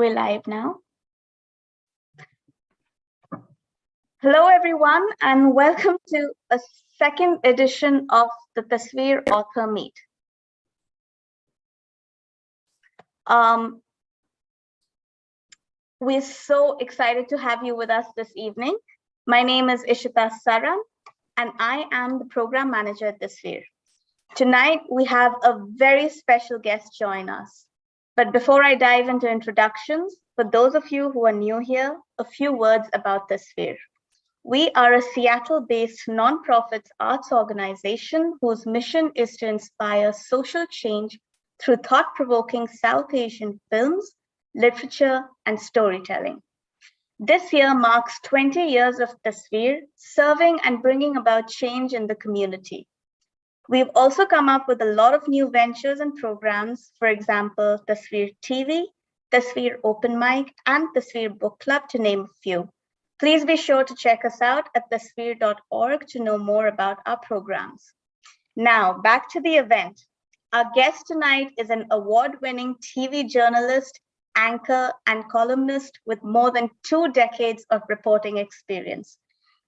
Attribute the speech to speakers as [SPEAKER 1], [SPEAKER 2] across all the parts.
[SPEAKER 1] We're live now. Hello, everyone, and welcome to a second edition of the Tasveer Author Meet. We're so excited to have you with us this evening. My name is Ishita Saran, and I am the program manager at Tasveer. Tonight, we have a very special guest join us. But before I dive into introductions, for those of you who are new here, a few words about Tasveer. We are a Seattle-based nonprofit arts organization whose mission is to inspire social change through thought-provoking South Asian films, literature, and storytelling. This year marks 20 years of Tasveer, serving and bringing about change in the community. We've also come up with a lot of new ventures and programs, for example, Tasveer TV, Tasveer Open Mic, and Tasveer Book Club, to name a few. Please be sure to check us out at tasveer.org to know more about our programs. Now, back to the event. Our guest tonight is an award-winning TV journalist, anchor, and columnist with more than 2 decades of reporting experience.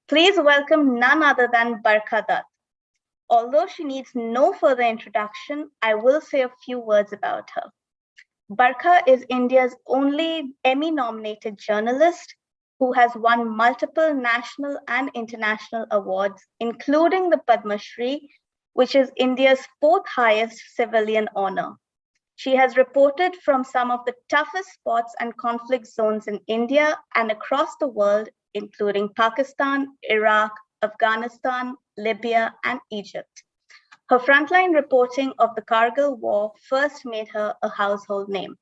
[SPEAKER 1] Please welcome none other than Barkha Dutt. Although she needs no further introduction, I will say a few words about her. Barkha is India's only Emmy-nominated journalist who has won multiple national and international awards, including the Padma Shri, which is India's 4th highest civilian honor. She has reported from some of the toughest spots and conflict zones in India and across the world, including Pakistan, Iraq, Afghanistan, Libya, and Egypt. Her frontline reporting of the Kargil War first made her a household name.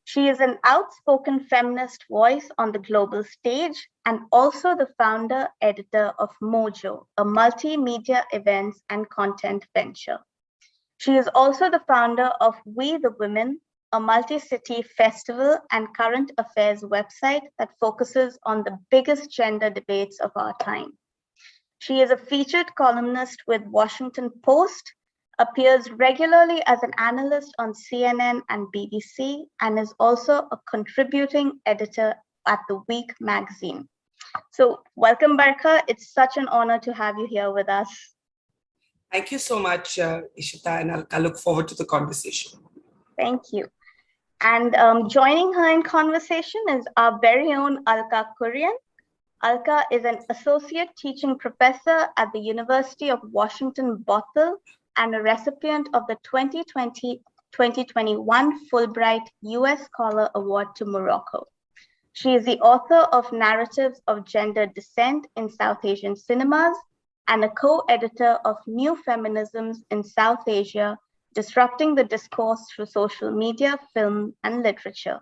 [SPEAKER 1] She is an outspoken feminist voice on the global stage and also the founder editor of Mojo, a multimedia events and content venture. She is also the founder of We the Women, a multi-city festival and current affairs website that focuses on the biggest gender debates of our time. She is a featured columnist with Washington Post, appears regularly as an analyst on CNN and BBC, and is also a contributing editor at The Week magazine. So welcome, Barkha. It's such an honor to have you here with us.
[SPEAKER 2] Thank you so much, Ishita, and I look forward to the conversation.
[SPEAKER 1] Thank you. And joining her in conversation is our very own Alka Kurian. Alka is an associate teaching professor at the University of Washington, Bothell, and a recipient of the 2020-2021 Fulbright U.S. Scholar Award to Morocco. She is the author of Narratives of Gender Dissent in South Asian Cinemas and a co-editor of New Feminisms in South Asia, Disrupting the Discourse Through Social Media, Film, and Literature.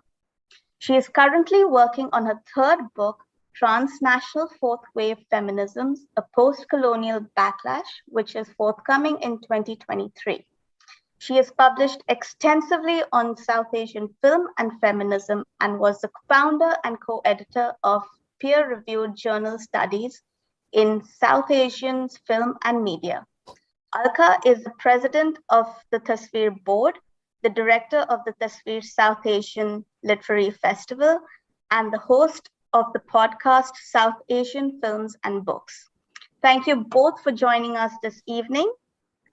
[SPEAKER 1] She is currently working on her 3rd book, Transnational Fourth Wave Feminisms, a Post-Colonial Backlash, which is forthcoming in 2023. She has published extensively on South Asian film and feminism and was the founder and co-editor of peer-reviewed journal studies in South Asian film and media. Alka is the president of the Tasveer Board, the director of the Tasveer South Asian Literary Festival, and the host of the podcast South Asian Films and Books. Thank you both for joining us this evening.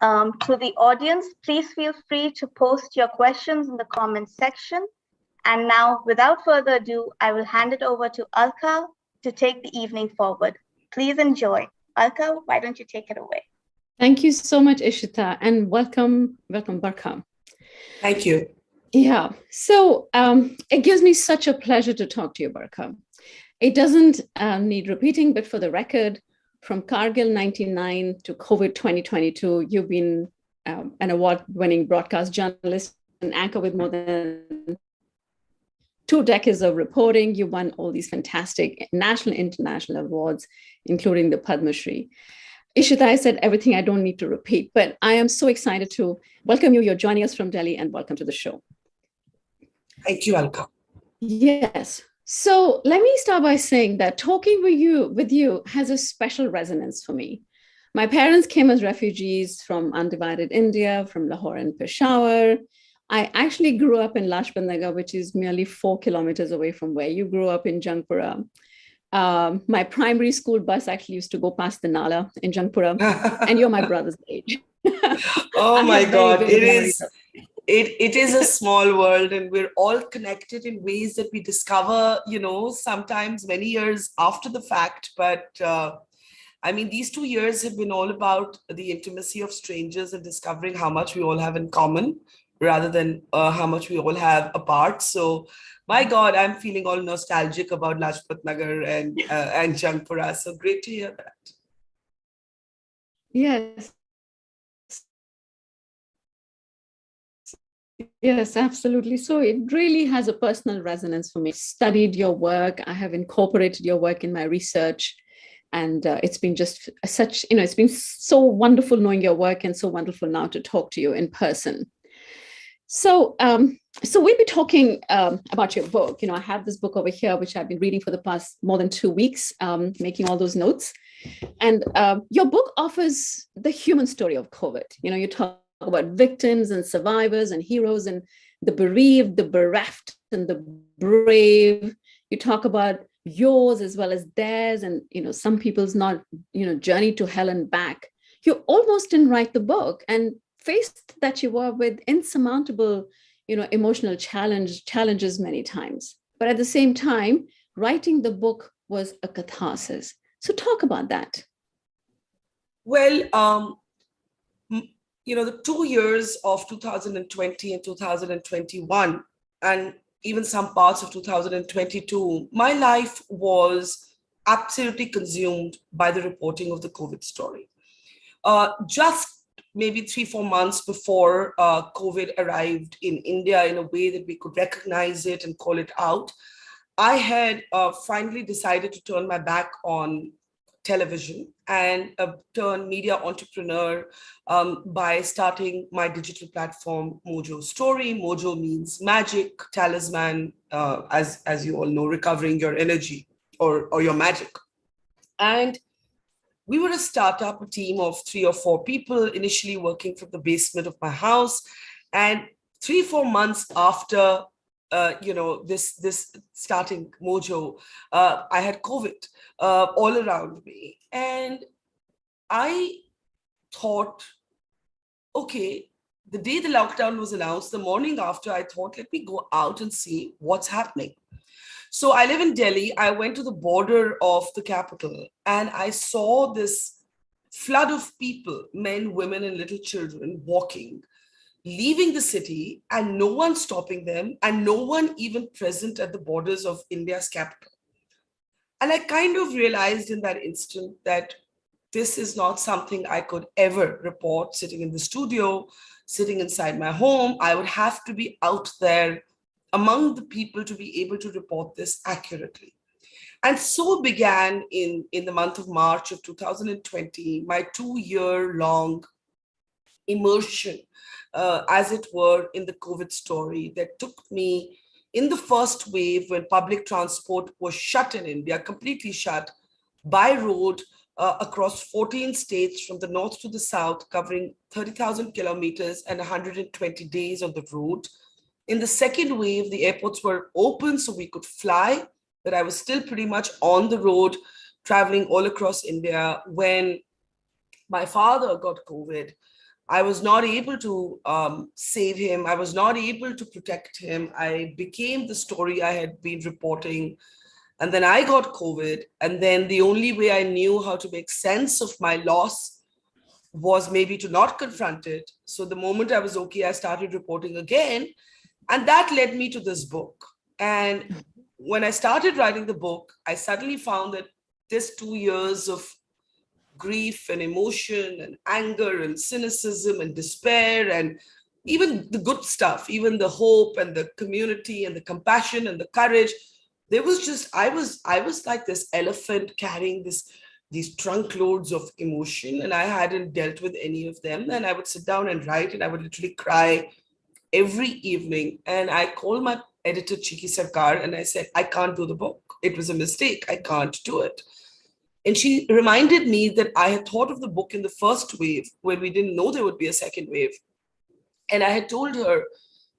[SPEAKER 1] To the audience, please feel free to post your questions in the comments section. And now, without further ado, I will hand it over to Alka to take the evening forward. Please enjoy. Alka, why don't you take it away?
[SPEAKER 3] Thank you so much, Ishita, and welcome Barkha.
[SPEAKER 2] Thank you.
[SPEAKER 3] Yeah, so it gives me such a pleasure to talk to you, Barkha. It doesn't need repeating, but for the record, from Kargil 99 to COVID 2022, you've been an award-winning broadcast journalist and anchor with more than 2 decades of reporting. You won all these fantastic national and international awards, including the Padma Shri. Ishita, I said everything I don't need to repeat, but I am so excited to welcome you. You're joining us from Delhi, and welcome to the show.
[SPEAKER 2] Thank you, Alka.
[SPEAKER 3] Yes. So let me start by saying that talking with you has a special resonance for me. My parents came as refugees from undivided India, from Lahore and Peshawar. I actually grew up in Lajpat Nagar, which is merely 4 kilometers away from where you grew up in Jangpura. My primary school bus actually used to go past the Nala in Jangpura, and you're my brother's age.
[SPEAKER 2] Oh
[SPEAKER 3] I
[SPEAKER 2] my
[SPEAKER 3] have very
[SPEAKER 2] God,
[SPEAKER 3] vivid memories.
[SPEAKER 2] it is a small world, and we're all connected in ways that we discover, sometimes many years after the fact. But I mean, these 2 years have been all about the intimacy of strangers and discovering how much we all have in common rather than how much we all have apart. So, my God, I'm feeling all nostalgic about Lajpat Nagar and Jangpura. So great to hear that.
[SPEAKER 3] Yes. Yes, absolutely. So it really has a personal resonance for me. Studied your work. I have incorporated your work in my research. And it's been just such, it's been so wonderful knowing your work and so wonderful now to talk to you in person. So, so we'll be talking about your book. I have this book over here, which I've been reading for the past more than 2 weeks, making all those notes. And your book offers the human story of COVID. You talk about victims and survivors and heroes and the bereaved, the bereft, and the brave. You talk about yours as well as theirs, and some people's not journey to hell and back. You almost didn't write the book and faced that you were with insurmountable emotional challenges many times, but at the same time writing the book was a catharsis. So talk about that.
[SPEAKER 2] Well, the 2 years of 2020 and 2021, and even some parts of 2022, my life was absolutely consumed by the reporting of the COVID story. Just maybe 3-4 months before COVID arrived in India in a way that we could recognize it and call it out, I had finally decided to turn my back on television and turn media entrepreneur by starting my digital platform, Mojo Story. Mojo means magic, talisman, as you all know, recovering your energy or your magic. And we were a startup, a team of 3 or 4 people, initially working from the basement of my house. And 3-4 months after, this starting Mojo, I had COVID all around me. And I thought, okay, the day the lockdown was announced, the morning after, I thought, let me go out and see what's happening. So I live in Delhi. I went to the border of the capital and I saw this flood of people, men, women, and little children walking, leaving the city, and no one stopping them, and no one even present at the borders of India's capital. And I kind of realized in that instant that this is not something I could ever report sitting in the studio, sitting inside my home. I would have to be out there among the people to be able to report this accurately. And so began in the month of March of 2020, my 2-year-long immersion, as it were, in the COVID story that took me in the first wave when public transport was shut in India, completely shut, by road across 14 states from the north to the south, covering 30,000 kilometers and 120 days on the road. In the second wave, the airports were open so we could fly, but I was still pretty much on the road, traveling all across India. When my father got COVID, I was not able to save him. I was not able to protect him. I became the story I had been reporting. And then I got COVID. And then the only way I knew how to make sense of my loss was maybe to not confront it. So the moment I was okay, I started reporting again. And that led me to this book. And when I started writing the book, I suddenly found that this 2 years of grief and emotion and anger and cynicism and despair and even the good stuff, even the hope and the community and the compassion and the courage, there was just, I was like this elephant carrying these trunk loads of emotion, and I hadn't dealt with any of them. And I would sit down and write, and I would literally cry every evening. And I called my editor, Chiki Sarkar, and I said, I can't do the book. It was a mistake. I can't do it. And she reminded me that I had thought of the book in the first wave when we didn't know there would be a second wave. And I had told her,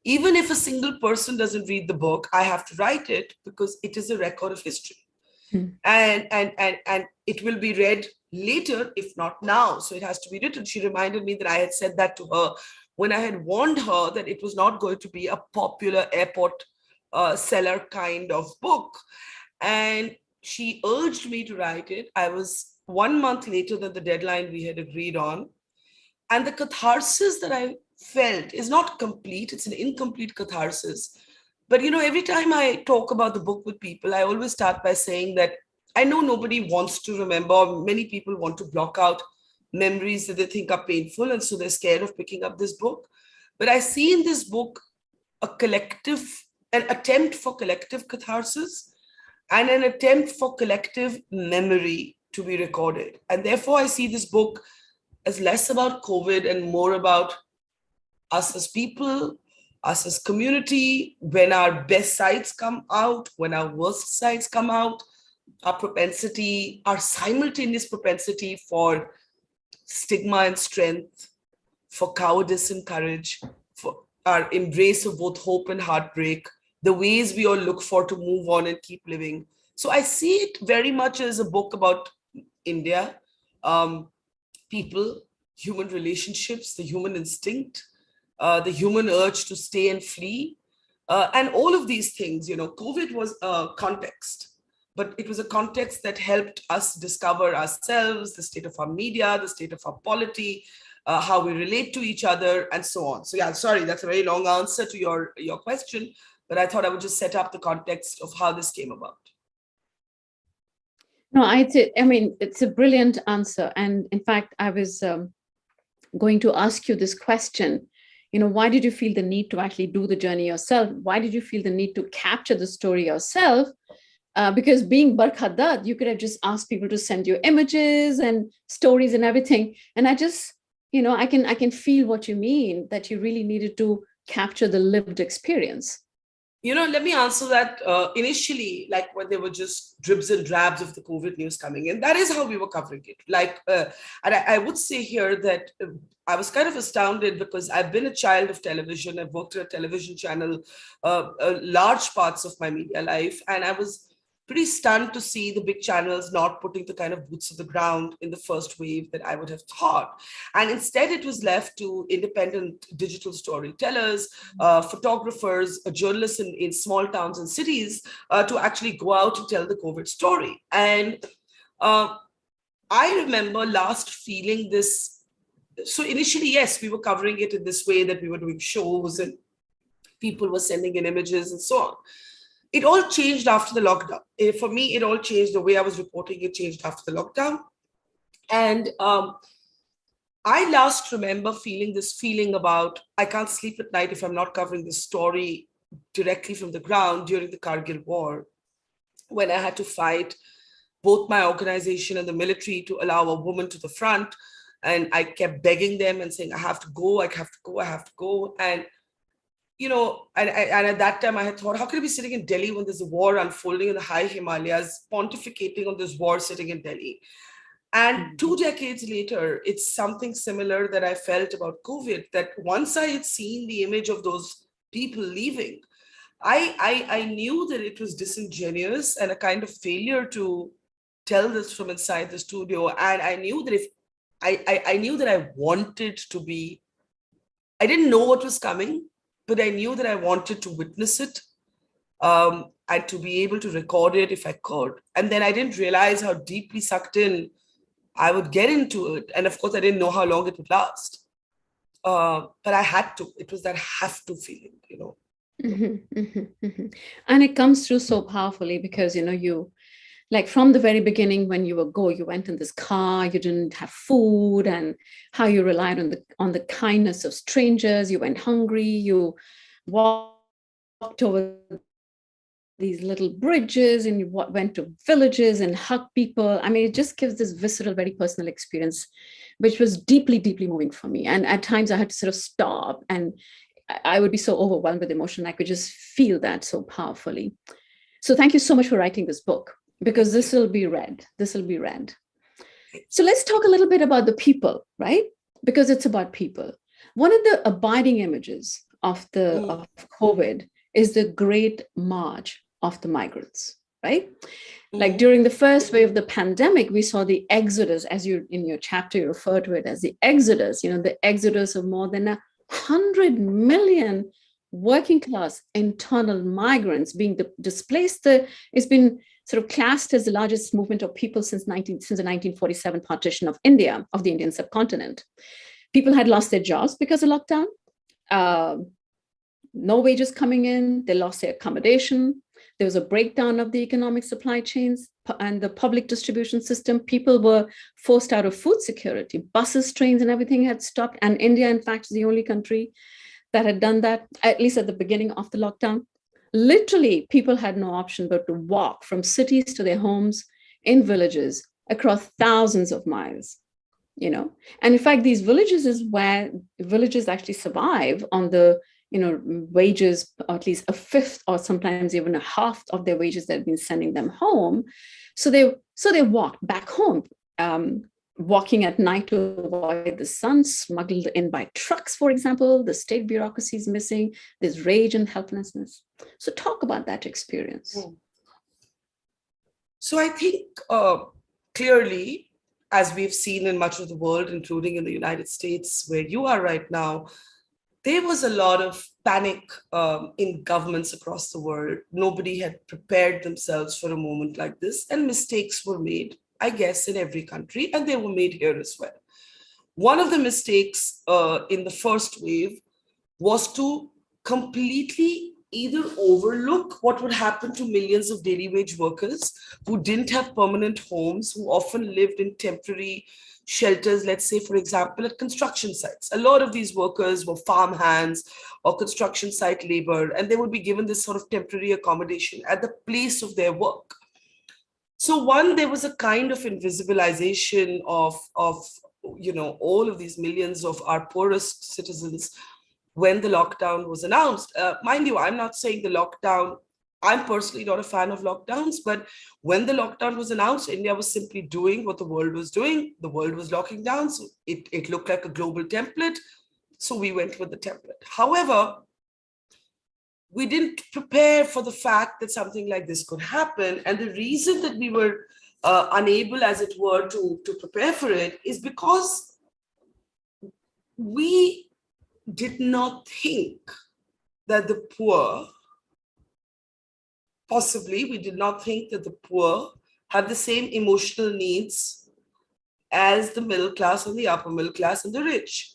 [SPEAKER 2] Even if a single person doesn't read the book, I have to write it because it is a record of history. And it will be read later, if not now. So it has to be written. She reminded me that I had said that to her when I had warned her that it was not going to be a popular airport seller kind of book. And she urged me to write it. I was 1 month later than the deadline we had agreed on. And the catharsis that I felt is not complete, it's an incomplete catharsis. But every time I talk about the book with people, I always start by saying that I know nobody wants to remember, or many people want to block out memories that they think are painful, and so they're scared of picking up this book. But I see in this book an attempt for collective catharsis and an attempt for collective memory to be recorded. And therefore, I see this book as less about COVID and more about us as people, us as community, when our best sides come out, when our worst sides come out, our simultaneous propensity for stigma and strength, for cowardice and courage, for our embrace of both hope and heartbreak, the ways we all look for to move on and keep living. So I see it very much as a book about India, people, human relationships, the human instinct, the human urge to stay and flee, and all of these things. COVID was a context, but it was a context that helped us discover ourselves, the state of our media, the state of our polity, how we relate to each other, and so on. So yeah, sorry, that's a very long answer to your question, but I thought I would just set up the context of how this came about.
[SPEAKER 3] No, I mean, it's a brilliant answer. And in fact, I was going to ask you this question. Why did you feel the need to actually do the journey yourself? Why did you feel the need to capture the story yourself? Because being Barkha Dutt, you could have just asked people to send you images and stories and everything. And I just, I can feel what you mean, that you really needed to capture the lived experience.
[SPEAKER 2] Let me answer that. Initially, like when there were just dribs and drabs of the COVID news coming in, that is how we were covering it. And I would say here that I was kind of astounded because I've been a child of television. I've worked at a television channel large parts of my media life. And I was pretty stunned to see the big channels not putting the kind of boots on the ground in the first wave that I would have thought. And instead, it was left to independent digital storytellers, photographers, journalists in small towns and cities to actually go out and tell the COVID story. And I remember last feeling this. So initially, yes, we were covering it in this way that we were doing shows and people were sending in images and so on. It all changed after the lockdown. For me, it all changed. The way I was reporting it changed after the lockdown. And I last remember feeling this feeling about, I can't sleep at night if I'm not covering this story directly from the ground during the Kargil war, when I had to fight both my organization and the military to allow a woman to the front. And I kept begging them and saying, I have to go, I have to go, I have to go. And and at that time I had thought, how can I be sitting in Delhi when there's a war unfolding in the high Himalayas, pontificating on this war sitting in Delhi? And 2 decades later, it's something similar that I felt about COVID, that once I had seen the image of those people leaving, I knew that it was disingenuous and a kind of failure to tell this from inside the studio. And I knew that I knew that I wanted to be, I didn't know what was coming, but I knew that I wanted to witness it and to be able to record it if I could. And then I didn't realize how deeply sucked in I would get into it. And of course, I didn't know how long it would last. But I had to. It was that have to feeling,
[SPEAKER 3] Mm-hmm, mm-hmm, mm-hmm. And it comes through so powerfully because, you, like from the very beginning, when you went in this car, you didn't have food, and how you relied on the kindness of strangers. You went hungry, you walked over these little bridges, and you went to villages and hugged people. I mean, it just gives this visceral, very personal experience, which was deeply, deeply moving for me. And at times I had to sort of stop, and I would be so overwhelmed with emotion. I could just feel that so powerfully. So thank you so much for writing this book, because this will be read. So let's talk a little bit about the people, right? Because it's about people. One of the abiding images of COVID is the Great March of the migrants, right? Like during the first wave of the pandemic, we saw the exodus, as you in your chapter, you refer to it as the exodus, the exodus of more than 100 million working class internal migrants being displaced. It's been sort of classed as the largest movement of people since the 1947 partition of India, of the Indian subcontinent. People had lost their jobs because of lockdown. No wages coming in, they lost their accommodation. There was a breakdown of the economic supply chains and the public distribution system. People were forced out of food security. Buses, trains, and everything had stopped. And India, in fact, is the only country that had done that, at least at the beginning of the lockdown. Literally, people had no option but to walk from cities to their homes in villages across thousands of miles. And in fact, these villages is where villages actually survive on the wages, or at least a fifth or sometimes even a half of their wages that have been sending them home. So they walked back home, walking at night to avoid the sun, smuggled in by trucks, for example. The state bureaucracy is missing. There's rage and helplessness. So talk about that experience.
[SPEAKER 2] So I think clearly, as we've seen in much of the world, including in the United States, where you are right now, there was a lot of panic in governments across the world. Nobody had prepared themselves for a moment like this, and mistakes were made, I guess, in every country, and they were made here as well. One of the mistakes in the first wave was to completely either overlook what would happen to millions of daily wage workers who didn't have permanent homes, who often lived in temporary shelters, let's say, for example, at construction sites. A lot of these workers were farm hands or construction site labor, and they would be given this sort of temporary accommodation at the place of their work. So one, there was a kind of invisibilization of all of these millions of our poorest citizens when the lockdown was announced. Mind you, I'm not saying the lockdown, I'm personally not a fan of lockdowns, but when the lockdown was announced, India was simply doing what the world was doing. The world was locking down, so it looked like a global template. So we went with the template. However, we didn't prepare for the fact that something like this could happen. And the reason that we were unable, as it were, to prepare for it is because we did not think that the poor, possibly we did not think that the poor have the same emotional needs as the middle class and the upper middle class and the rich.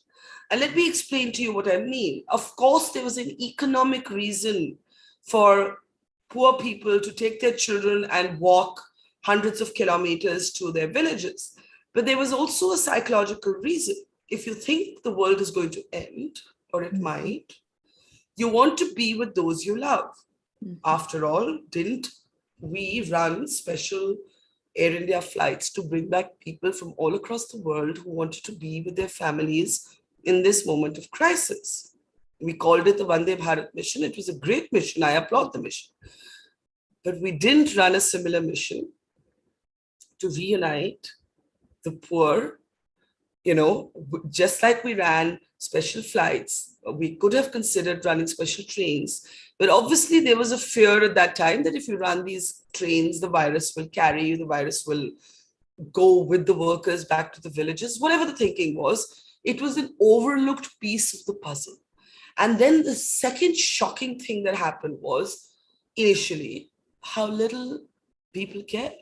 [SPEAKER 2] And let me explain to you what I mean. Of course, there was an economic reason for poor people to take their children and walk hundreds of kilometers to their villages. But there was also a psychological reason. If you think the world is going to end, or it might, you want to be with those you love. After all, didn't we run special Air India flights to bring back people from all across the world who wanted to be with their families in this moment of crisis? We called it the Vande Bharat mission. It was a great mission. I applaud the mission. But we didn't run a similar mission to reunite the poor, just like we ran special flights. We could have considered running special trains, but obviously there was a fear at that time that if you run these trains, the virus will carry you, the virus will go with the workers back to the villages. Whatever the thinking was, it was an overlooked piece of the puzzle. And then the second shocking thing that happened was initially how little people cared,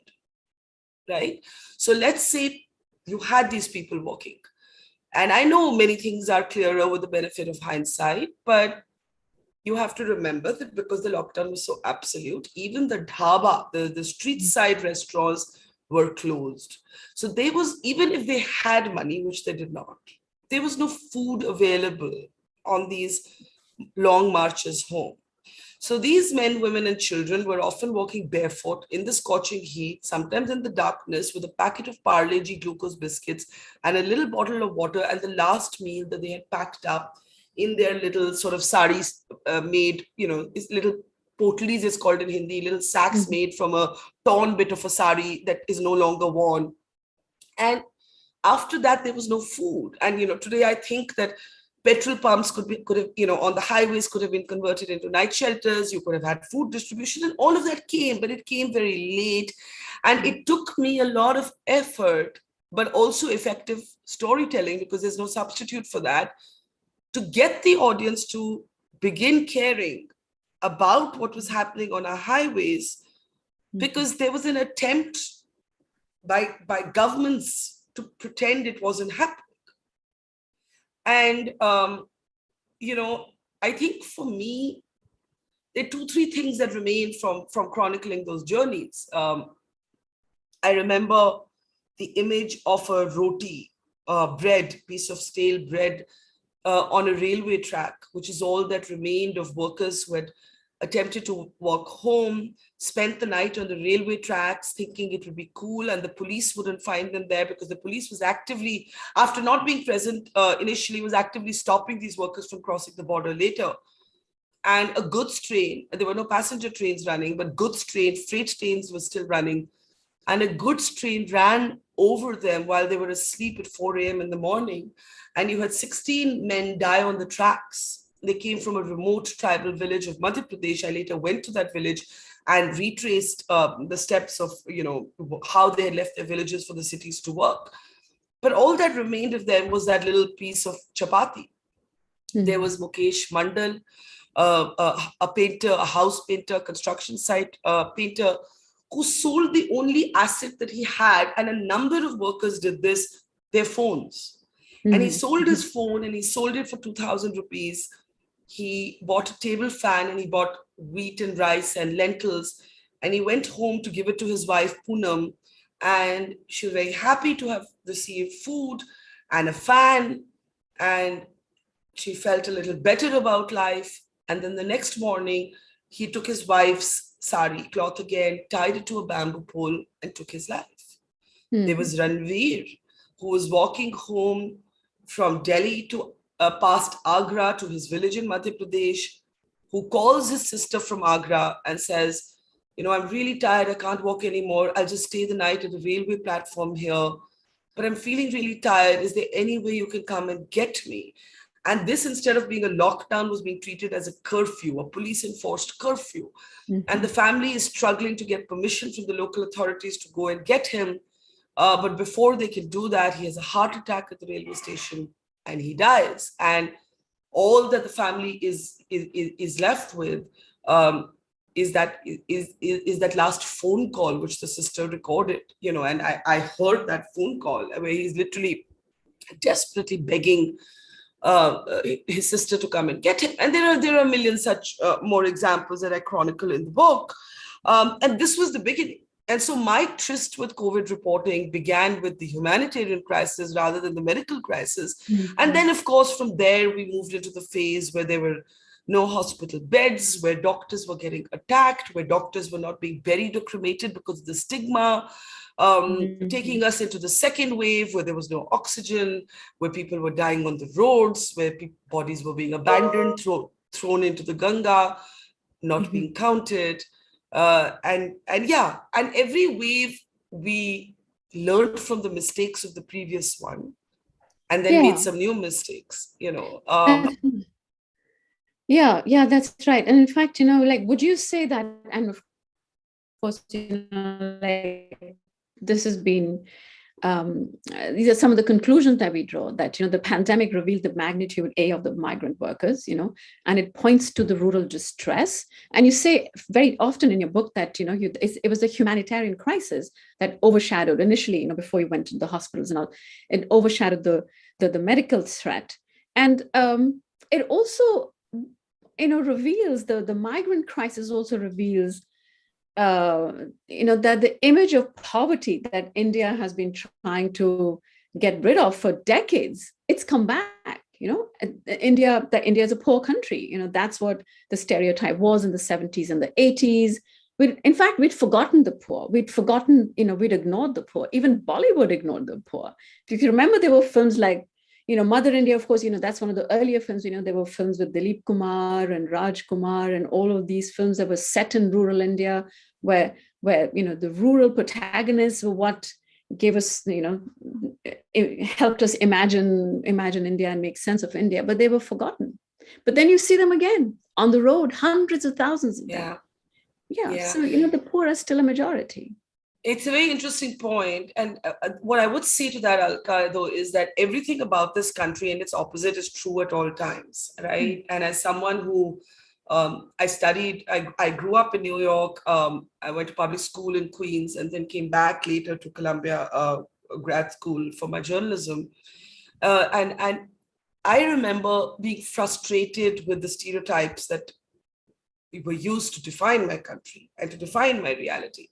[SPEAKER 2] right? So let's say you had these people walking. And I know many things are clearer with the benefit of hindsight, but you have to remember that because the lockdown was so absolute, even the dhaba, the street side restaurants were closed. So there was, even if they had money, which they did not, there was no food available on these long marches home. So these men, women, and children were often walking barefoot in the scorching heat, sometimes in the darkness, with a packet of Parle-G glucose biscuits and a little bottle of water, and the last meal that they had packed up in their little sort of saris made, little potlis is called in Hindi, little sacks made from a torn bit of a sari that is no longer worn. And after that, there was no food. And, today I think that petrol pumps could have, on the highways could have been converted into night shelters. You could have had food distribution, and all of that came, but it came very late. And it took me a lot of effort, but also effective storytelling, because there's no substitute for that, to get the audience to begin caring about what was happening on our highways, because there was an attempt by governments to pretend it wasn't happening. And, I think for me, there are 2-3 things that remain from chronicling those journeys. I remember the image of a roti, piece of stale bread on a railway track, which is all that remained of workers who had attempted to walk home, spent the night on the railway tracks thinking it would be cool, and the police wouldn't find them there because the police was actively, after not being present initially, was actively stopping these workers from crossing the border later. And a goods train, there were no passenger trains running, but goods train, freight trains were still running. And a goods train ran over them while they were asleep at 4 a.m. in the morning. And you had 16 men die on the tracks. They came from a remote tribal village of Madhya Pradesh. I later went to that village and retraced the steps of, how they had left their villages for the cities to work. But all that remained of them was that little piece of chapati. There was Mukesh Mandal, a painter, a house painter, construction site painter, who sold the only asset that he had, and a number of workers did this, their phones. And he sold his phone, and he sold it for 2,000 rupees. He bought a table fan, and he bought wheat and rice and lentils, and he went home to give it to his wife, Poonam, and she was very happy to have received food and a fan, and she felt a little better about life. And then the next morning, he took his wife's sari cloth again, tied it to a bamboo pole, and took his life. There was Ranveer, who was walking home from Delhi to past Agra to his village in Madhya Pradesh, who calls his sister from Agra and says, I'm really tired, I can't walk anymore. I'll just stay the night at the railway platform here, but I'm feeling really tired. Is there any way you can come and get me? And this, instead of being a lockdown, was being treated as a curfew, a police-enforced curfew. And the family is struggling to get permission from the local authorities to go and get him. But before they can do that, he has a heart attack at the railway station and he dies. And all that the family is left with is that last phone call, which the sister recorded, and I heard that phone call where he's literally desperately begging his sister to come and get him. And there are a million such more examples that I chronicle in the book. And this was the beginning. And so my tryst with COVID reporting began with the humanitarian crisis rather than the medical crisis. And then, of course, from there, we moved into the phase where there were no hospital beds, where doctors were getting attacked, where doctors were not being buried or cremated because of the stigma, taking us into the second wave where there was no oxygen, where people were dying on the roads, where bodies were being abandoned, thrown into the Ganga, not being counted. And every wave we learned from the mistakes of the previous one and then made some new mistakes,
[SPEAKER 3] Yeah, that's right. And in fact, would you say that, and of course, this has been, these are some of the conclusions that we draw, that, the pandemic revealed the magnitude of the migrant workers, and it points to the rural distress. And you say very often in your book that, it was a humanitarian crisis that overshadowed initially, before you went to the hospitals and all, it overshadowed the medical threat. And it also, reveals the migrant crisis also reveals that the image of poverty that India has been trying to get rid of for decades, it's come back. India is a poor country. That's what the stereotype was in the 70s and the 80s. In fact, we'd forgotten the poor. We'd forgotten, we'd ignored the poor. Even Bollywood ignored the poor. If you remember, there were films like, Mother India, of course, that's one of the earlier films. There were films with Dilip Kumar and Raj Kumar and all of these films that were set in rural India, where the rural protagonists were what gave us, it helped us imagine India and make sense of India, but they were forgotten. But then you see them again on the road, hundreds of thousands of them. Yeah. So, the poor are still a majority.
[SPEAKER 2] It's a very interesting point. And what I would say to that, Alka, though, is that everything about this country and its opposite is true at all times, right? And as someone who I grew up in New York. I went to public school in Queens and then came back later to Columbia grad school for my journalism. And I remember being frustrated with the stereotypes that were used to define my country and to define my reality.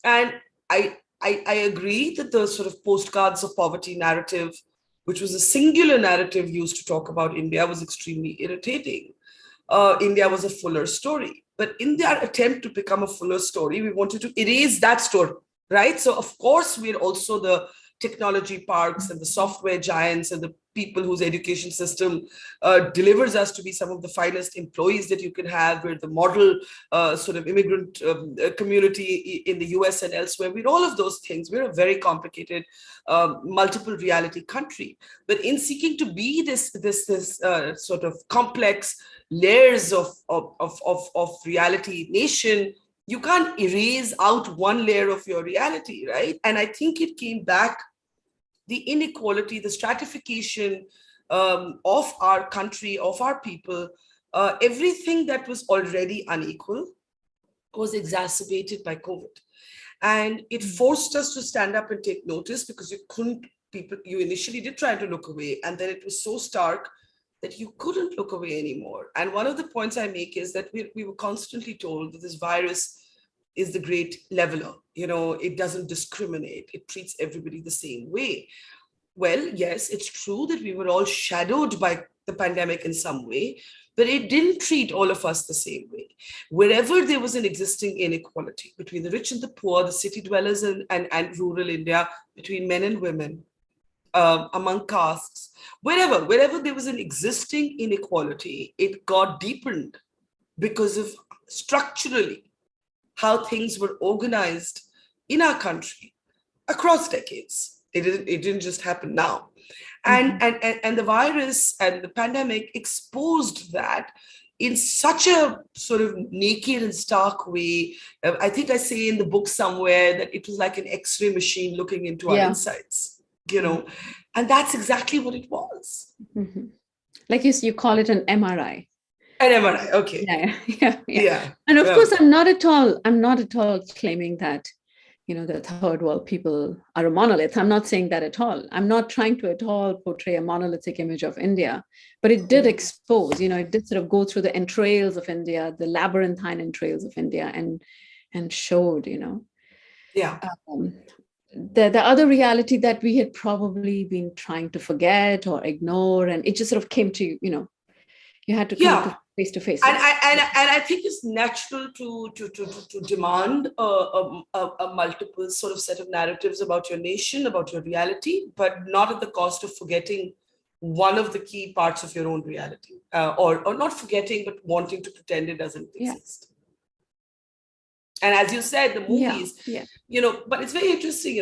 [SPEAKER 2] And I agree that the sort of postcards of poverty narrative, which was a singular narrative used to talk about India, was extremely irritating. India was a fuller story. But in their attempt to become a fuller story, we wanted to erase that story, right? So of course, we're also the technology parks and the software giants and the people whose education system delivers us to be some of the finest employees that you can have. We're the model sort of immigrant community in the US and elsewhere. We're all of those things. We're a very complicated, multiple reality country. But in seeking to be this sort of complex layers of reality nation, you can't erase out one layer of your reality, right? And I think it came back, the inequality, the stratification of our country, of our people, everything that was already unequal was exacerbated by COVID. And it forced us to stand up and take notice, because you initially did try to look away, and then it was so stark that you couldn't look away anymore. And one of the points I make is that we were constantly told that this virus is the great leveler. It doesn't discriminate. It treats everybody the same way. Well, yes, it's true that we were all shadowed by the pandemic in some way, but it didn't treat all of us the same way. Wherever there was an existing inequality between the rich and the poor, the city dwellers and rural India, between men and women, among castes, wherever there was an existing inequality, it got deepened because of structurally how things were organized in our country across decades. It didn't just happen now. And the virus and the pandemic exposed that in such a sort of naked and stark way. I think I say in the book somewhere that it was like an X-ray machine looking into our insides, and that's exactly what it was.
[SPEAKER 3] Mm-hmm. Like you call it an MRI.
[SPEAKER 2] An MRI, okay.
[SPEAKER 3] Yeah. And of course, I'm not at all claiming that, the third world people are a monolith. I'm not saying that at all. I'm not trying to at all portray a monolithic image of India, but it did expose, it did sort of go through the entrails of India, the labyrinthine entrails of India, and showed, the other reality that we had probably been trying to forget or ignore, and it just sort of came to, you had to come face to face.
[SPEAKER 2] And I think it's natural to demand a multiple sort of set of narratives about your nation, about your reality, but not at the cost of forgetting one of the key parts of your own reality, or not forgetting, but wanting to pretend it doesn't exist. And as you said, the movies, but it's very interesting,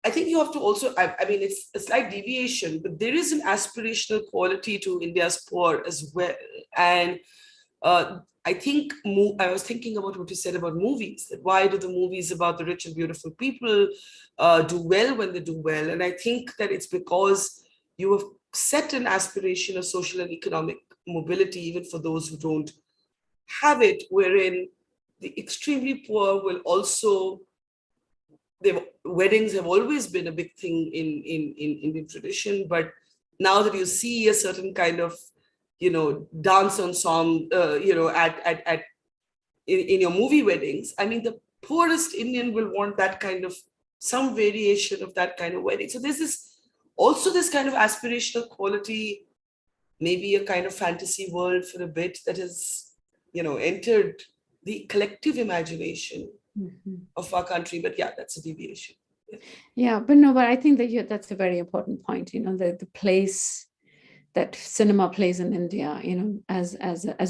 [SPEAKER 2] I think you have to also, I mean, it's a slight deviation, but there is an aspirational quality to India's poor as well. And I think I was thinking about what you said about movies, that why do the movies about the rich and beautiful people do well when they do well? And I think that it's because you have set an aspiration of social and economic mobility, even for those who don't have it, wherein the extremely poor will also, weddings have always been a big thing in Indian tradition, but now that you see a certain kind of, dance ensemble, in your movie weddings, I mean, the poorest Indian will want that kind of, some variation of that kind of wedding. So there's this kind of aspirational quality, maybe a kind of fantasy world for a bit that has, entered the collective imagination of our country. But that's a deviation.
[SPEAKER 3] But I think that that's a very important point, the place that cinema plays in India, as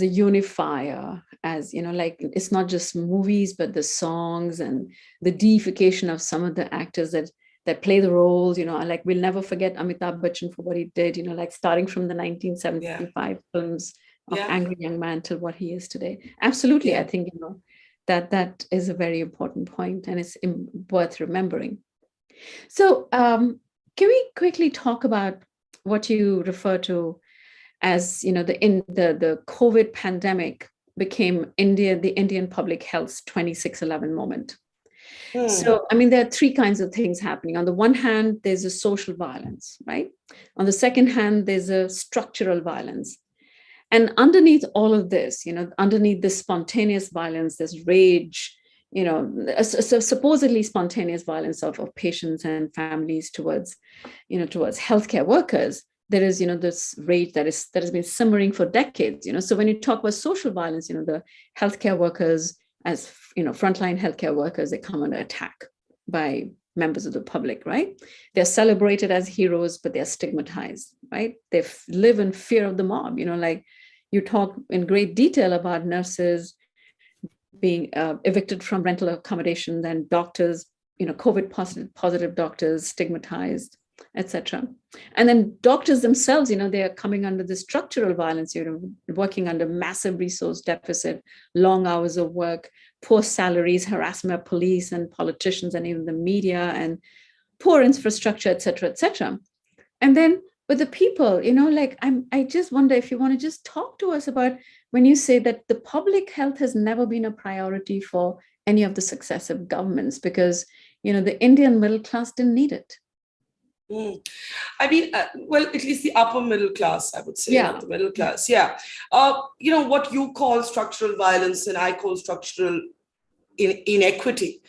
[SPEAKER 3] a unifier, as, like, it's not just movies, but the songs and the deification of some of the actors that that play the roles, like we'll never forget Amitabh Bachchan for what he did, like starting from the 1975 films of
[SPEAKER 2] Yeah.
[SPEAKER 3] Angry Young Man till what he is today. Absolutely.
[SPEAKER 2] Yeah.
[SPEAKER 3] I think, that is a very important point, and it's worth remembering. So can we quickly talk about what you refer to as, the COVID pandemic became the Indian public health's 26/11 moment. So, I mean, there are three kinds of things happening. On the one hand, there's a social violence, right? On the second hand, there's a structural violence. And underneath all of this, underneath this spontaneous violence, this rage, supposedly spontaneous violence of patients and families towards healthcare workers, there is, this rage that has been simmering for decades. So when you talk about social violence, the healthcare workers, as frontline healthcare workers, they come under attack by members of the public, right? They're celebrated as heroes, but they're stigmatized, right? They live in fear of the mob. Like you talk in great detail about nurses being evicted from rental accommodation, then doctors, COVID positive doctors stigmatized, etc. And then doctors themselves, they are coming under the structural violence, working under massive resource deficit, long hours of work, poor salaries, harassment of police and politicians and even the media, and poor infrastructure, etc., etc. And then with the people, I just wonder if you want to just talk to us about when you say that the public health has never been a priority for any of the successive governments because, the Indian middle class didn't need it.
[SPEAKER 2] I mean, well, at least the upper middle class, I would say,
[SPEAKER 3] Yeah.
[SPEAKER 2] not the middle class. Yeah. What you call structural violence and I call structural inequity,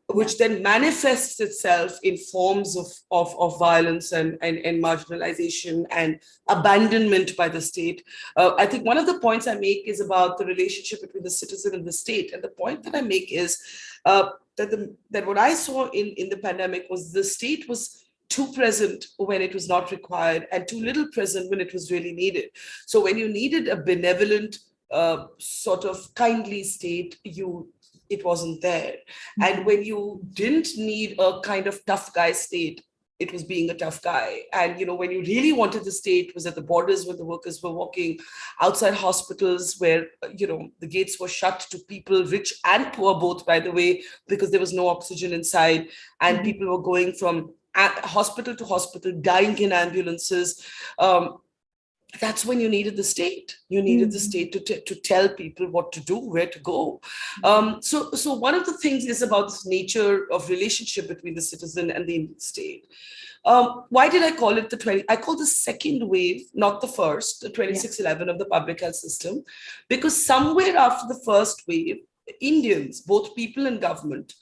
[SPEAKER 2] which then manifests itself in forms of violence and marginalization and abandonment by the state. I think one of the points I make is about the relationship between the citizen and the state. And the point that I make is that what I saw in the pandemic was the state was too present when it was not required and too little present when it was really needed. So when you needed a benevolent, sort of kindly state, it wasn't there. And when you didn't need a kind of tough guy state, it was being a tough guy. And when you really wanted the state was at the borders when the workers were walking outside hospitals where the gates were shut to people, rich and poor both, by the way, because there was no oxygen inside, and people were going from hospital to hospital, dying in ambulances. That's when you needed the state. You needed the state to tell people what to do, where to go. So one of the things is about this nature of relationship between the citizen and the Indian state. Why did I call it I call the second wave, not the first, the 26/11 of the public health system, because somewhere after the first wave, Indians, both people and government,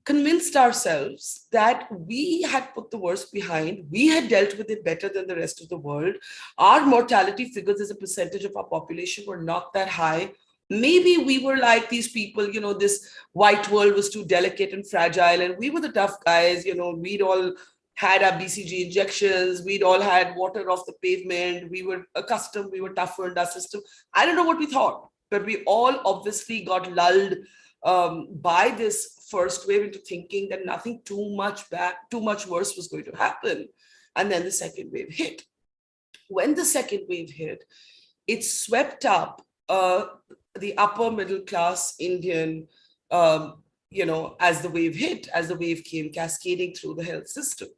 [SPEAKER 2] convinced ourselves that we had put the worst behind, we had dealt with it better than the rest of the world. Our mortality figures as a percentage of our population were not that high. Maybe we were like these people, this white world was too delicate and fragile, and we were the tough guys, we'd all had our BCG injections, we'd all had water off the pavement, we were accustomed, we were tougher in our system. I don't know what we thought, but we all obviously got lulled by this first wave into thinking that nothing too much worse was going to happen. And then the second wave hit. When the second wave hit, it swept up the upper middle class Indian, as the wave came cascading through the health system.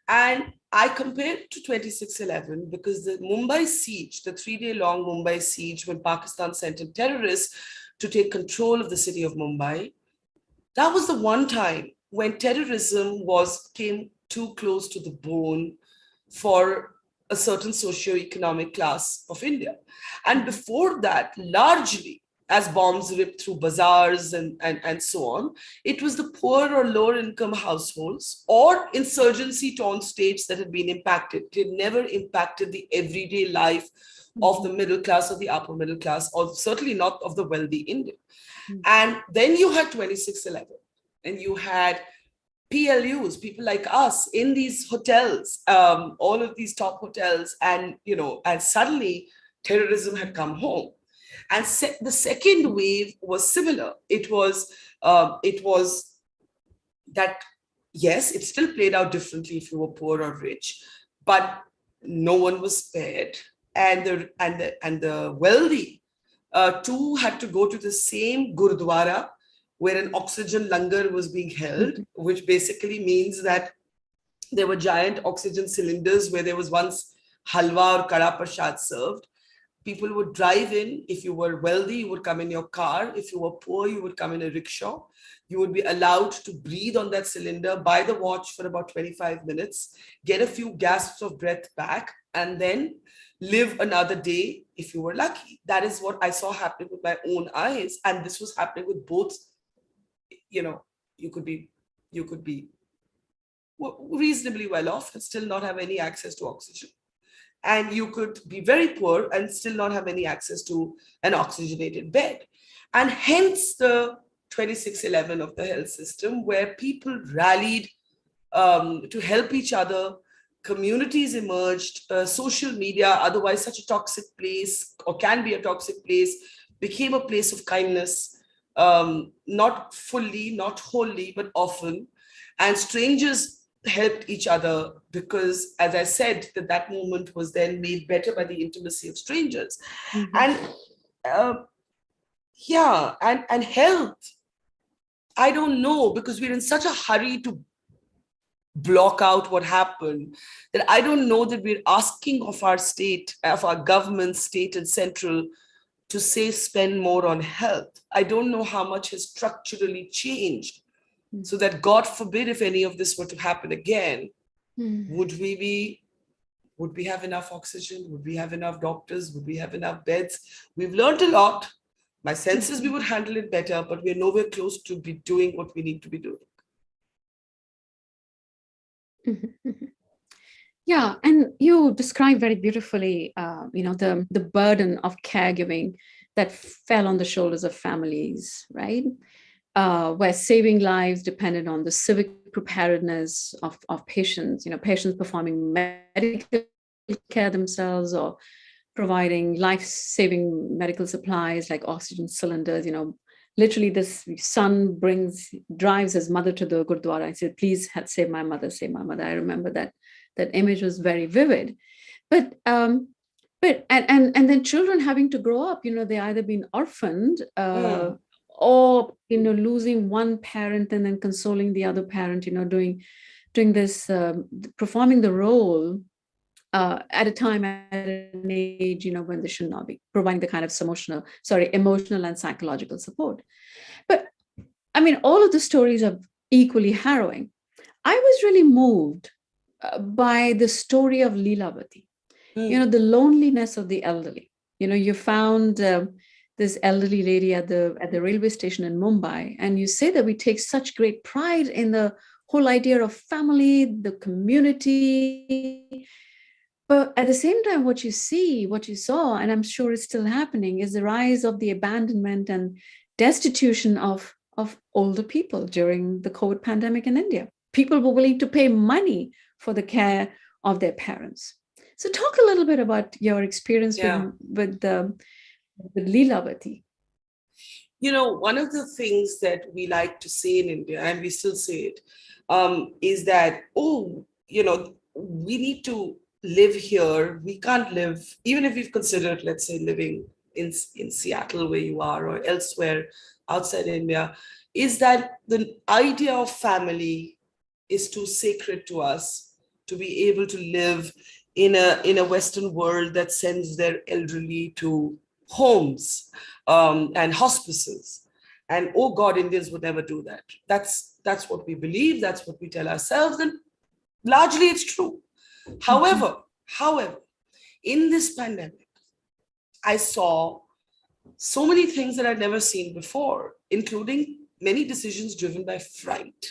[SPEAKER 2] And I compared it to 26/11 because the Mumbai siege, the 3-day long Mumbai siege, when Pakistan sent in terrorists to take control of the city of Mumbai, that was the one time when terrorism came too close to the bone for a certain socioeconomic class of India. And before that, largely, as bombs ripped through bazaars and so on, it was the poor or lower income households or insurgency-torn states that had been impacted. It had never impacted the everyday life of the middle class or the upper middle class, or certainly not of the wealthy Indian. And then you had 26/11, and you had PLUs, people like us, in these hotels, all of these top hotels, and suddenly terrorism had come home. And the second wave was similar. It was that yes, it still played out differently if you were poor or rich, but no one was spared. And the wealthy too had to go to the same gurdwara where an oxygen langar was being held, which basically means that there were giant oxygen cylinders where there was once halwa or kara prasad served. People would drive in. If you were wealthy, you would come in your car. If you were poor, you would come in a rickshaw. You would be allowed to breathe on that cylinder, buy the watch for about 25 minutes, get a few gasps of breath back, and then live another day if you were lucky. That is what I saw happening with my own eyes. And this was happening with both, you could be reasonably well off and still not have any access to oxygen. And you could be very poor and still not have any access to an oxygenated bed. And hence the 2611 of the health system, where people rallied to help each other. Communities emerged, social media, otherwise such a toxic place, or can be a toxic place, became a place of kindness, not fully, not wholly, but often. And strangers helped each other because, as I said, that moment was then made better by the intimacy of strangers. And and health, I don't know, because we're in such a hurry to block out what happened, that I don't know that we're asking of our state, of our government, state and central, to say spend more on health. I don't know how much has structurally changed, so that God forbid if any of this were to happen again, would we have enough oxygen? Would we have enough doctors? Would we have enough beds? We've learned a lot. My sense is we would handle it better, but we're nowhere close to be doing what we need to be doing.
[SPEAKER 3] Yeah, and you describe very beautifully, the burden of caregiving that fell on the shoulders of families, right? Where saving lives depended on the civic preparedness of patients, patients performing medical care themselves or providing life-saving medical supplies like oxygen cylinders. Literally this son drives his mother to the Gurdwara and said, please save my mother, save my mother. I remember that image was very vivid. But and then children having to grow up, they either been orphaned or losing one parent and then consoling the other parent, doing this, performing the role at a time, at an age, when they should not be, providing the kind of emotional and psychological support. But I mean, all of the stories are equally harrowing. I was really moved by the story of Leelavati, the loneliness of the elderly. You found this elderly lady at the railway station in Mumbai, and you say that we take such great pride in the whole idea of family, the community. But at the same time, what you saw, and I'm sure it's still happening, is the rise of the abandonment and destitution of older people during the COVID pandemic in India. People were willing to pay money for the care of their parents. So talk a little bit about your experience with Leelavati.
[SPEAKER 2] One of the things that we like to say in India, and we still say it, is that, we need to live here. We can't live, even if we've considered, let's say, living in Seattle where you are or elsewhere outside India, is that the idea of family is too sacred to us to be able to live in a Western world that sends their elderly to homes and hospices. And oh God, Indians would never do that. That's what we believe. That's what we tell ourselves. And largely it's true. However, in this pandemic, I saw so many things that I'd never seen before, including many decisions driven by fright,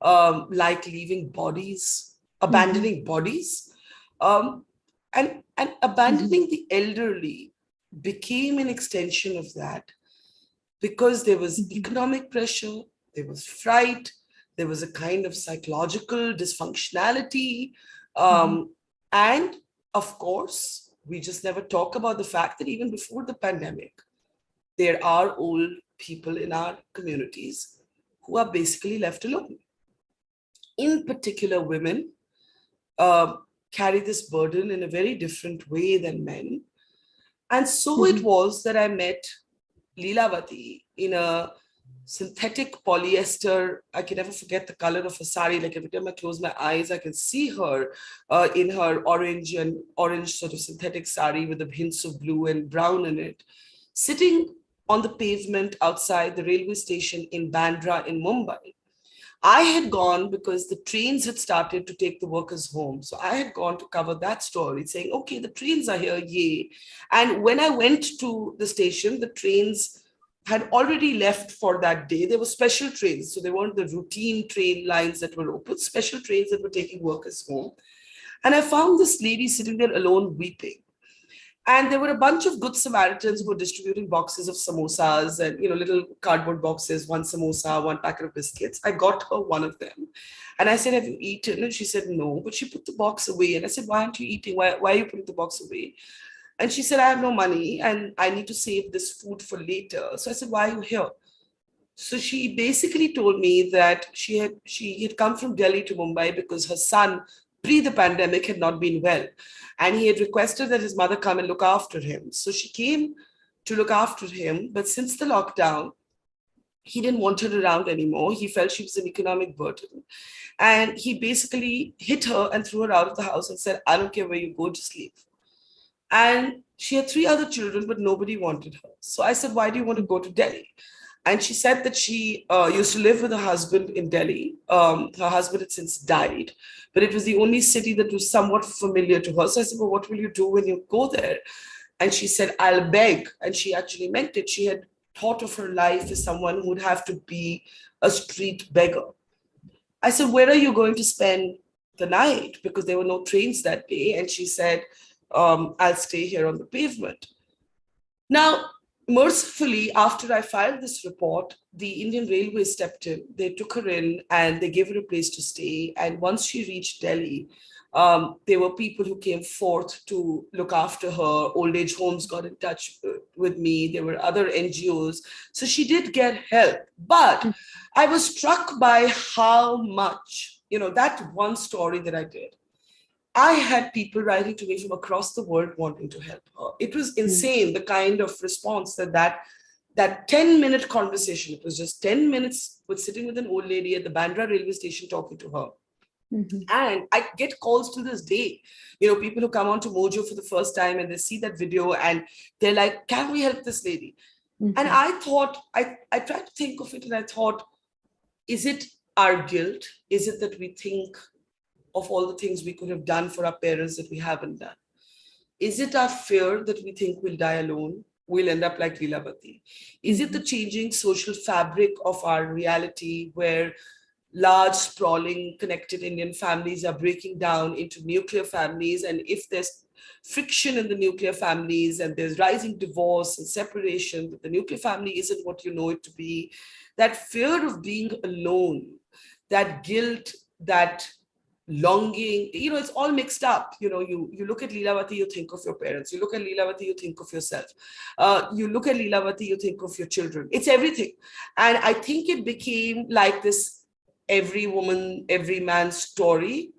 [SPEAKER 2] like leaving bodies, abandoning bodies, and abandoning the elderly became an extension of that, because there was economic pressure, there was fright, there was a kind of psychological dysfunctionality. And of course, we just never talk about the fact that even before the pandemic, there are old people in our communities who are basically left alone. in particular women, uh, carry this burden in a very different way than men. And so it was that I met Leelavati in a synthetic polyester. I can never forget the color of her sari. Like every time I close my eyes, I can see her in her orange sort of synthetic sari with the hints of blue and brown in it, sitting on the pavement outside the railway station in Bandra in Mumbai. I had gone because the trains had started to take the workers home. So I had gone to cover that story, saying, okay, the trains are here, yay. And when I went to the station, the trains had already left for that day. There were special trains. So they weren't the routine train lines that were open, special trains that were taking workers home. And I found this lady sitting there alone weeping. And there were a bunch of good Samaritans who were distributing boxes of samosas and, little cardboard boxes, one samosa, one packet of biscuits. I got her one of them. And I said, have you eaten? And she said, no, but she put the box away. And I said, why aren't you eating? Why are you putting the box away? And she said, I have no money and I need to save this food for later. So I said, why are you here? So she basically told me that she had come from Delhi to Mumbai because her son, pre the pandemic, had not been well. And he had requested that his mother come and look after him. So she came to look after him. But since the lockdown, he didn't want her around anymore. He felt she was an economic burden. And he basically hit her and threw her out of the house and said, I don't care where you go, just leave. And she had 3 other children, but nobody wanted her. So I said, why do you want to go to Delhi? And she said that she used to live with her husband in Delhi. Her husband had since died, but it was the only city that was somewhat familiar to her. So I said, well, what will you do when you go there? And she said, I'll beg. And she actually meant it. She had thought of her life as someone who would have to be a street beggar. I said, where are you going to spend the night? Because there were no trains that day. And she said, I'll stay here on the pavement. Now, mercifully, after I filed this report, the Indian Railways stepped in. They took her in and they gave her a place to stay. And once she reached Delhi, there were people who came forth to look after her. Old age homes got in touch with me. There were other NGOs. So she did get help. But I was struck by how much, that one story that I did, I had people writing to me from across the world wanting to help her. It was insane, the kind of response that 10-minute conversation, it was just 10 minutes with sitting with an old lady at the Bandra railway station talking to her. And I get calls to this day, people who come onto Mojo for the first time and they see that video and they're like, can we help this lady? And I thought, I tried to think of it and I thought, is it our guilt? Is it that we think of all the things we could have done for our parents that we haven't done? Is it our fear that we think we'll die alone? We'll end up like Leelavati? Is it the changing social fabric of our reality where large, sprawling, connected Indian families are breaking down into nuclear families? And if there's friction in the nuclear families and there's rising divorce and separation, that the nuclear family isn't what you know it to be, that fear of being alone, that guilt, that longing, it's all mixed up. You look at Leelavati, you think of your parents. You look at Leelavati, you think of yourself. You look at Leelavati, you think of your children. It's everything. And I think it became like this every woman, every man story,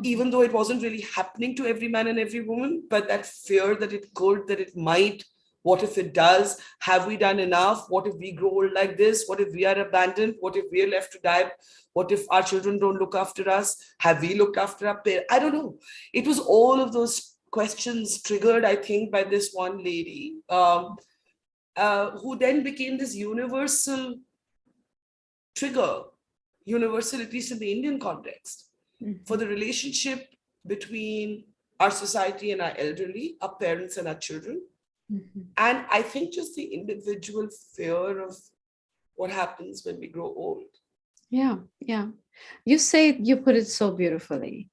[SPEAKER 2] even though it wasn't really happening to every man and every woman, but that fear that it could, that it might. What if it does? Have we done enough? What if we grow old like this? What if we are abandoned? What if we are left to die? What if our children don't look after us? Have we looked after our parents? I don't know. It was all of those questions triggered, I think, by this one lady who then became this universal trigger, universal, at least in the Indian context, for the relationship between our society and our elderly, our parents and our children. And I think just the individual fear of what happens when we grow old.
[SPEAKER 3] Yeah. You put it so beautifully.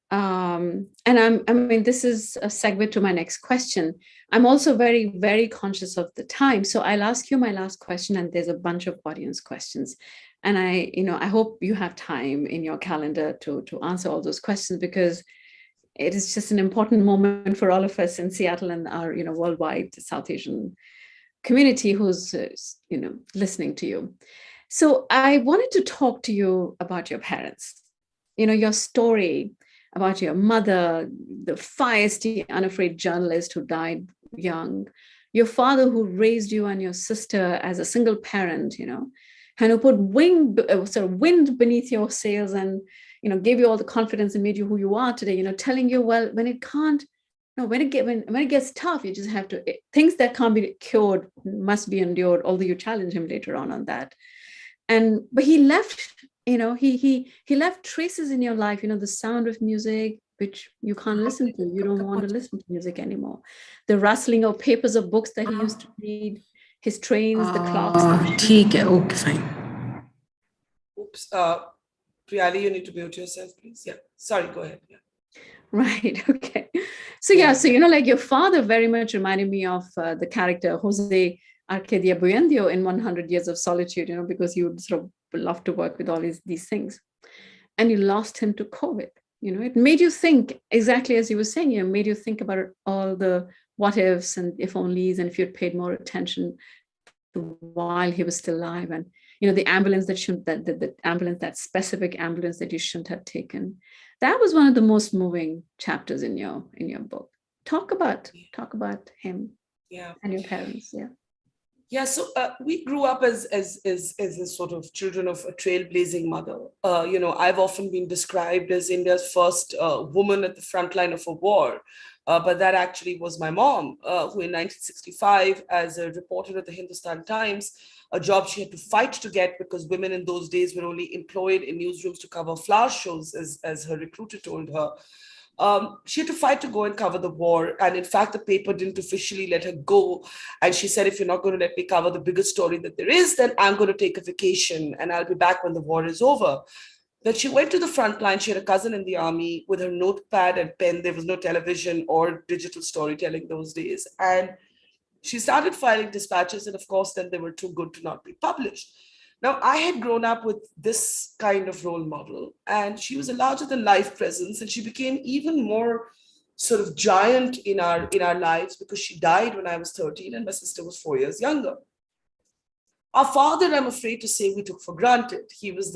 [SPEAKER 3] And this is a segue to my next question. I'm also very, very conscious of the time. So I'll ask you my last question, and there's a bunch of audience questions. And I hope you have time in your calendar to answer all those questions, because it is just an important moment for all of us in Seattle and our, worldwide South Asian community who's, listening to you. So I wanted to talk to you about your parents. your story about your mother, the feisty, unafraid journalist who died young, your father who raised you and your sister as a single parent, and who put wind beneath your sails and, gave you all the confidence and made you who you are today, telling you, well, when it can't, no, when it gets tough, you just have to, things that can't be cured must be endured, although you challenge him later on that. But he left, he left traces in your life, the sound of music, which you can't listen to. You don't want to listen to music anymore. The rustling of papers of books that he used to read, his trains, the clocks.
[SPEAKER 4] Okay, fine.
[SPEAKER 2] Oops. Priyali, you need to mute yourself, please. Yeah. Sorry, go ahead. Yeah.
[SPEAKER 3] Right. Okay. So like your father very much reminded me of the character Jose Arcadia Buendio in 100 Years of Solitude, because he would sort of love to work with all these things. And you lost him to COVID. It made you think, exactly as you were saying, made you think about all the what ifs and if onlys, and if you'd paid more attention while he was still alive, and the ambulance that specific ambulance that you shouldn't have taken. That was one of the most moving chapters in your book. Talk about him, and your parents.
[SPEAKER 2] Yeah, so we grew up as a sort of children of a trailblazing mother. I've often been described as India's first woman at the front line of a war, but that actually was my mom, who in 1965, as a reporter at the Hindustan Times, a job she had to fight to get because women in those days were only employed in newsrooms to cover flower shows, as her recruiter told her. She had to fight to go and cover the war. And in fact, the paper didn't officially let her go. And she said, if you're not going to let me cover the biggest story that there is, then I'm going to take a vacation and I'll be back when the war is over. But she went to the front line. She had a cousin in the army with her notepad and pen. There was no television or digital storytelling those days. And she started filing dispatches. And of course, then they were too good to not be published. Now, I had grown up with this kind of role model, and she was a larger than life presence, and she became even more sort of giant in our lives because she died when I was 13 and my sister was 4 years younger. Our father, I'm afraid to say, we took for granted. He was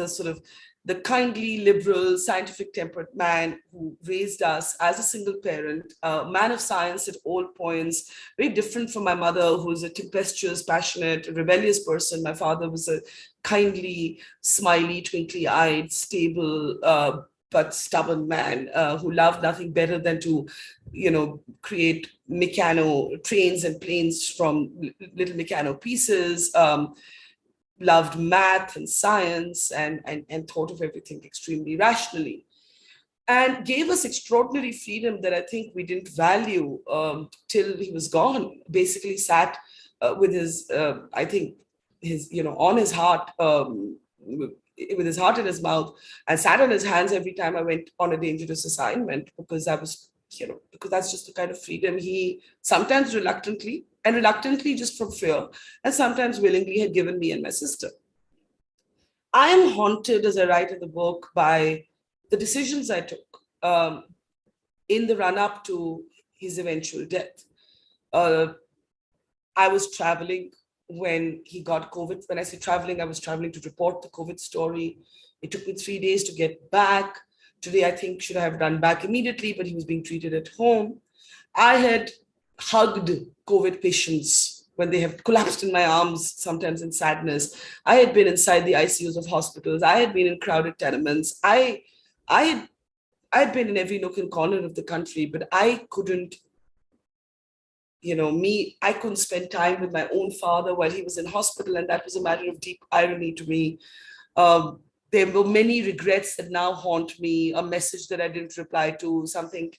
[SPEAKER 2] the kindly, liberal, scientific tempered man who raised us as a single parent, a man of science at all points, very different from my mother, who was a tempestuous, passionate, rebellious person. My father was a kindly, smiley, twinkly-eyed, stable, but stubborn man who loved nothing better than to, create trains and planes from little mechano pieces, loved math and science and thought of everything extremely rationally, and gave us extraordinary freedom that I think we didn't value till he was gone. Basically sat with his, I think, his, on his heart, with his heart in his mouth, and sat on his hands every time I went on a dangerous assignment, because I was, because that's just the kind of freedom he sometimes reluctantly just from fear, and sometimes willingly had given me and my sister. I am haunted, as I write in the book, by the decisions I took in the run-up to his eventual death. I was traveling when he got COVID. When I say traveling, I was traveling to report the COVID story. It took me 3 days to get back. Today, I think, should have run back immediately, but he was being treated at home. I had hugged COVID patients when they have collapsed in my arms, sometimes in sadness. I had been inside the ICUs of hospitals. I had been in crowded tenements. I had been in every nook and corner of the country, but I couldn't, I couldn't spend time with my own father while he was in hospital. And that was a matter of deep irony to me. There were many regrets that now haunt me, a message that I didn't reply to, something.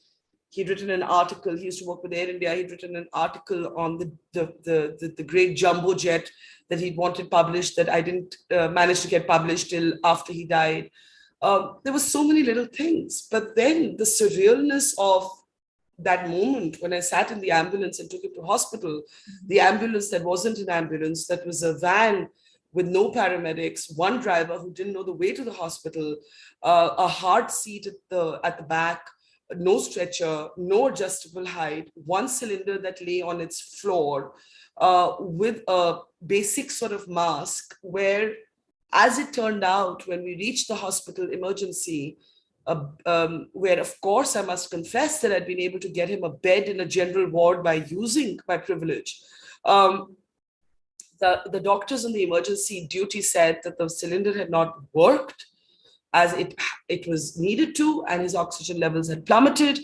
[SPEAKER 2] He'd written an article. He used to work with Air India. He'd written an article on the great jumbo jet that he'd wanted published that I didn't manage to get published till after he died. There were so many little things. But then the surrealness of that moment when I sat in the ambulance and took him to hospital, the ambulance that wasn't an ambulance, that was a van with no paramedics, one driver who didn't know the way to the hospital, a hard seat at the back, no stretcher, no adjustable height, one cylinder that lay on its floor with a basic sort of mask where, as it turned out, when we reached the hospital emergency, where, of course, I must confess that I'd been able to get him a bed in a general ward by using my privilege. The doctors on the emergency duty said that the cylinder had not worked as it was needed to, and his oxygen levels had plummeted,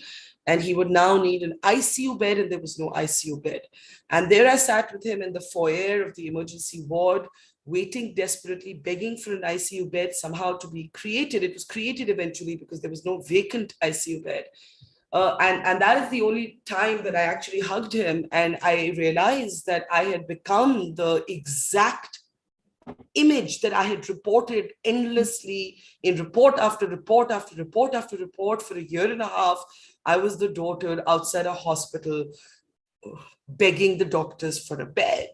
[SPEAKER 2] and he would now need an ICU bed, and there was no ICU bed. And there I sat with him in the foyer of the emergency ward, waiting desperately, begging for an ICU bed somehow to be created. It was created eventually because there was no vacant ICU bed. And that is the only time that I actually hugged him. And I realized that I had become the exact image that I had reported endlessly in report after report after report after report for a year and a half. I was the daughter outside a hospital begging the doctors for a bed.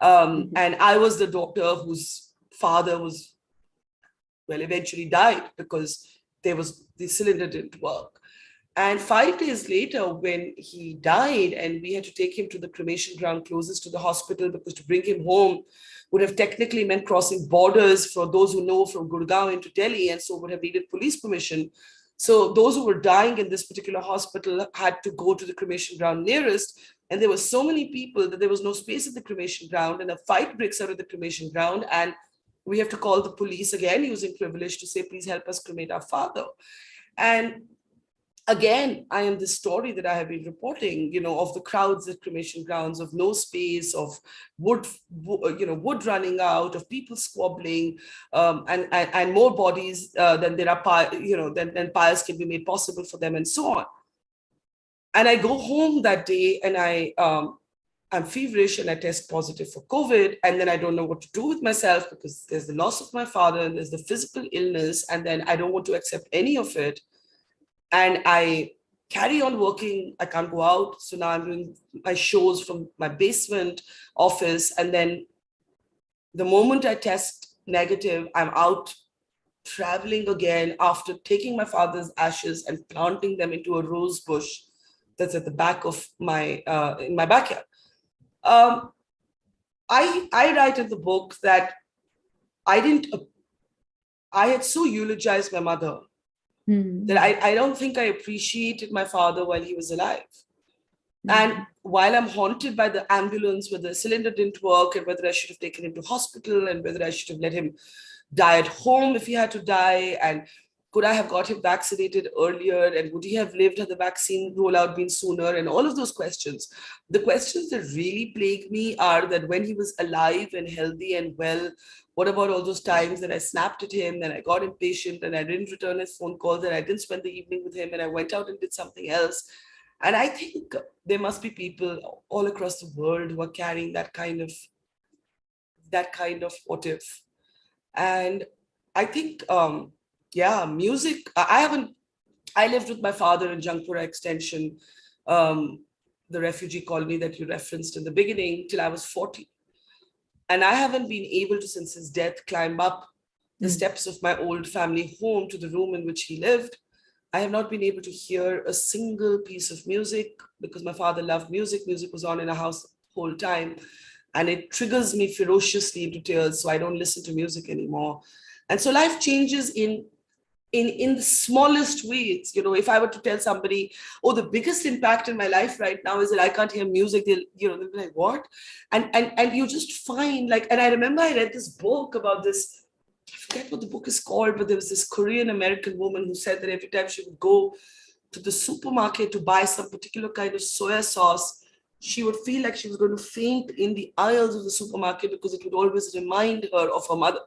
[SPEAKER 2] And I was the daughter whose father was, well, eventually died because the cylinder didn't work. And 5 days later, when he died and we had to take him to the cremation ground closest to the hospital, because to bring him home would have technically meant crossing borders for those who know from Gurgaon into Delhi, and so would have needed police permission. So those who were dying in this particular hospital had to go to the cremation ground nearest. And there were so many people that there was no space at the cremation ground, and a fight breaks out at the cremation ground. And we have to call the police again using privilege to say, please help us cremate our father. And again, I am the story that I have been reporting, of the crowds at cremation grounds, of no space, of wood running out, of people squabbling, and more bodies than there are, than piles can be made possible for them, and so on. And I go home that day, and I'm feverish, and I test positive for COVID, and then I don't know what to do with myself because there's the loss of my father, and there's the physical illness, and then I don't want to accept any of it. And I carry on working. I can't go out. So now I'm doing my shows from my basement office. And then the moment I test negative, I'm out traveling again after taking my father's ashes and planting them into a rose bush that's at the back of in my backyard. I write in the book that I had so eulogized my mother that I don't think I appreciated my father while he was alive. And while I'm haunted by the ambulance, whether the cylinder didn't work and whether I should have taken him to hospital and whether I should have let him die at home if he had to die, and could I have got him vaccinated earlier, and would he have lived had the vaccine rollout been sooner, and all of those questions. The questions that really plague me are that when he was alive and healthy and well, what about all those times that I snapped at him and I got impatient and I didn't return his phone calls and I didn't spend the evening with him and I went out and did something else? And I think there must be people all across the world who are carrying that kind of what if. And I think, music, I lived with my father in Jangpura Extension, the refugee colony that you referenced in the beginning, till I was 40. And I haven't been able to, since his death, climb up the steps of my old family home to the room in which he lived. I have not been able to hear a single piece of music because my father loved music. Music was on in our house the whole time. And it triggers me ferociously into tears. So I don't listen to music anymore. And so life changes in the smallest ways. If I were to tell somebody, oh, the biggest impact in my life right now is that I can't hear music, they'll be like, what? And you just find and I remember I read this book about this, I forget what the book is called, but there was this Korean American woman who said that every time she would go to the supermarket to buy some particular kind of soya sauce, she would feel like she was going to faint in the aisles of the supermarket because it would always remind her of her mother.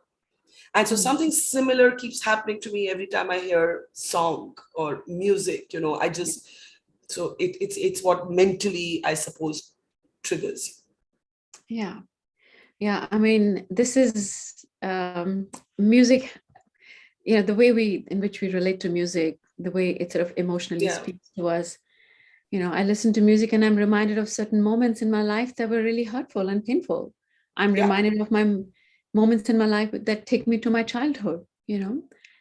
[SPEAKER 2] And so something similar keeps happening to me every time I hear song or music, so it's what mentally, I suppose, triggers.
[SPEAKER 3] Yeah. I mean, this is music, the way in which we relate to music, the way it sort of emotionally speaks to us. I listen to music and I'm reminded of certain moments in my life that were really hurtful and painful. I'm reminded of my moments in my life that take me to my childhood,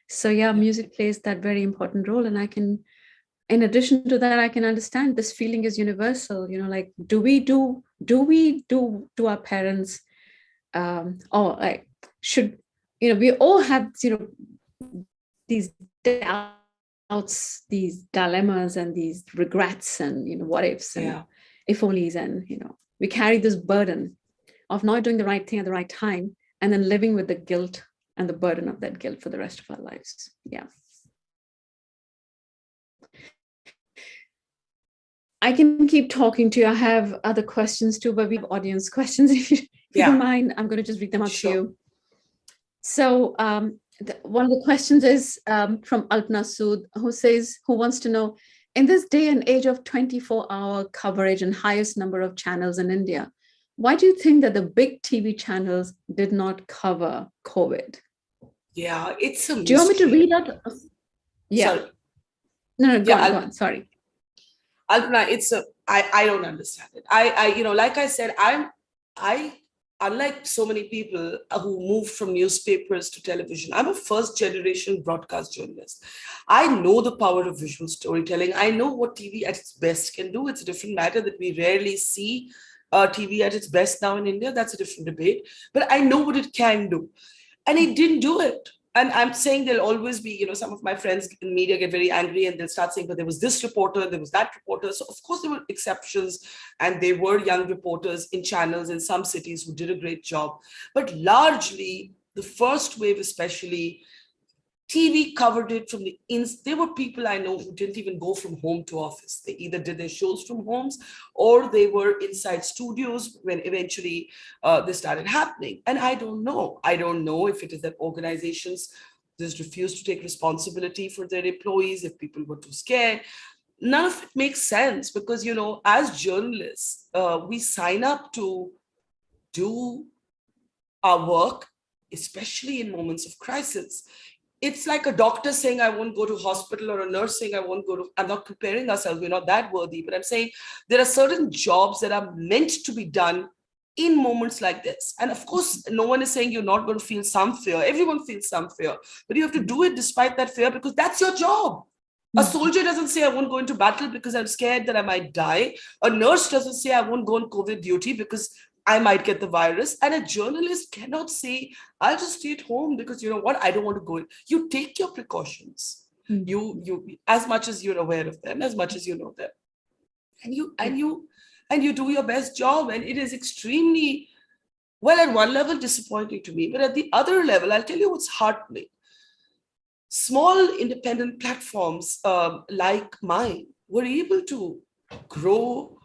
[SPEAKER 3] So music plays that very important role. And I can, in addition to that, I can understand this feeling is universal, do we do our parents, or should, we all have, these doubts doubts, these dilemmas and these regrets and, what ifs and if onlys. And, we carry this burden of not doing the right thing at the right time and then living with the guilt and the burden of that guilt for the rest of our lives. Yeah. I can keep talking to you. I have other questions too, but we have audience questions. If you don't mind, I'm going to just read them out to you. So one of the questions is from Alpna Sood, who wants to know, in this day and age of 24-hour coverage and highest number of channels in India, why do you think that the big TV channels did not cover COVID?
[SPEAKER 2] Yeah, it's a mystery.
[SPEAKER 3] Do you want me to read out? Yeah.
[SPEAKER 2] Sorry.
[SPEAKER 3] No, go on. Sorry.
[SPEAKER 2] Alpna, I don't understand it. Like I said, I unlike so many people who moved from newspapers to television, I'm a first generation broadcast journalist. I know the power of visual storytelling. I know what TV at its best can do. It's a different matter that we rarely see TV at its best now in India. That's a different debate. But I know what it can do. And it didn't do it. And I'm saying there'll always be, some of my friends in media get very angry and they'll start saying, but there was this reporter, there was that reporter. So of course there were exceptions and there were young reporters in channels in some cities who did a great job. But largely, the first wave especially, TV covered it from the there were people I know who didn't even go from home to office. They either did their shows from homes or they were inside studios when eventually this started happening. And I don't know. I don't know if it is that organizations just refused to take responsibility for their employees, if people were too scared. None of it makes sense because, as journalists, we sign up to do our work, especially in moments of crisis. It's like a doctor saying, I won't go to hospital, or a nurse saying, I won't go to, I'm not comparing ourselves, we're not that worthy, but I'm saying there are certain jobs that are meant to be done in moments like this. And of course, no one is saying you're not going to feel some fear. Everyone feels some fear, but you have to do it despite that fear because that's your job. A soldier doesn't say, I won't go into battle because I'm scared that I might die. A nurse doesn't say, I won't go on COVID duty because I might get the virus. And a journalist cannot say, I'll just stay at home because you know what, I don't want to go in. You take your precautions. You as much as you're aware of them, as much as you know them. And you do your best job. And it is extremely, well, at one level disappointing to me, but at the other level, I'll tell you what's heartening. Small independent platforms like mine were able to grow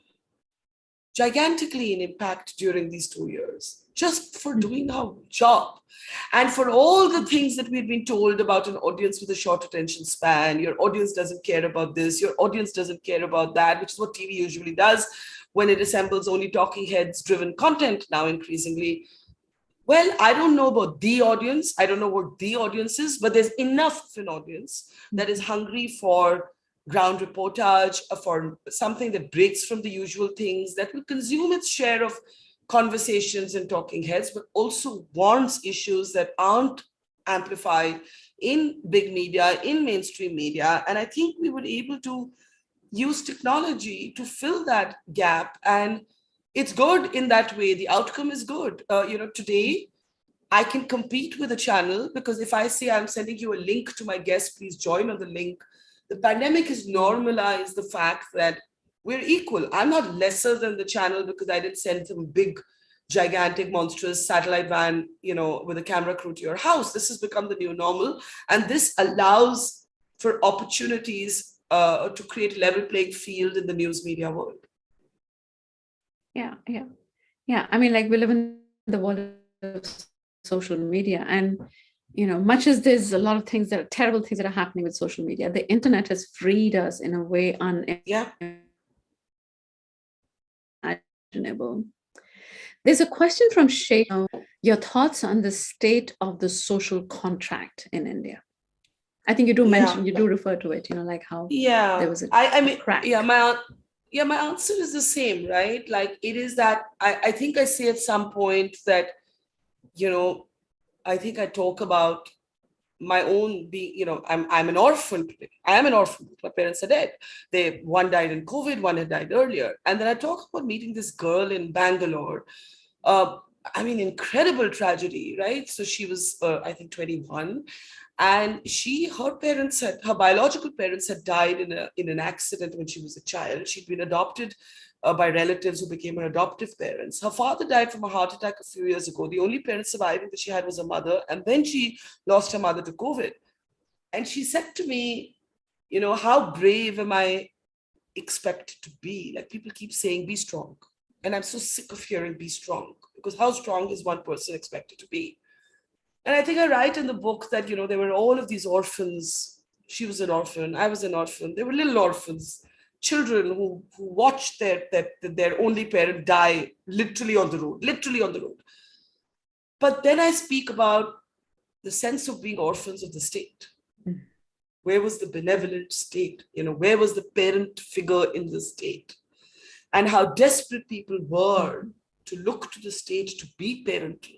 [SPEAKER 2] gigantically in impact during these 2 years, just for doing our job. And for all the things that we've been told about an audience with a short attention span, your audience doesn't care about this, your audience doesn't care about that, which is what TV usually does when it assembles only talking heads driven content now increasingly. Well, I don't know about the audience. I don't know what the audience is, but there's enough of an audience that is hungry for ground reportage, for something that breaks from the usual things, that will consume its share of conversations and talking heads, but also wants issues that aren't amplified in big media, in mainstream media. And I think we were able to use technology to fill that gap. And it's good in that way. The outcome is good. Today, I can compete with a channel because if I say I'm sending you a link to my guest, please join on the link. The pandemic has normalized the fact that we're equal. I'm not lesser than the channel because I didn't send some big, gigantic, monstrous satellite van, with a camera crew to your house. This has become the new normal. And this allows for opportunities to create a level playing field in the news media world.
[SPEAKER 3] Yeah. I mean, like we live in the world of social media, and much as there's a lot of things that are terrible things that are happening with social media, the internet has freed us in a way unimaginable. There's a question from Sheikh. Your thoughts on the state of the social contract in India? I think you do mention, you do refer to it, like how there was a crack.
[SPEAKER 2] My answer is the same, right? Like it is that I think I say at some point that, I think I talk about my own being, I'm an orphan today. I am an orphan. My parents are dead. One died in COVID, one had died earlier. And then I talk about meeting this girl in Bangalore I mean, incredible tragedy, right? So she was, I think, 21. And her biological parents had died in an accident when she was a child. She'd been adopted by relatives who became her adoptive parents. Her father died from a heart attack a few years ago. The only parent surviving that she had was her mother. And then she lost her mother to COVID. And she said to me, how brave am I expected to be? Like, people keep saying, be strong. And I'm so sick of hearing be strong, because how strong is one person expected to be? And I think I write in the book that, there were all of these orphans. She was an orphan. I was an orphan. They were little orphans, children who watched their only parent die literally on the road. But then I speak about the sense of being orphans of the state. Where was the benevolent state? Where was the parent figure in the state? And how desperate people were to look to the state to be parental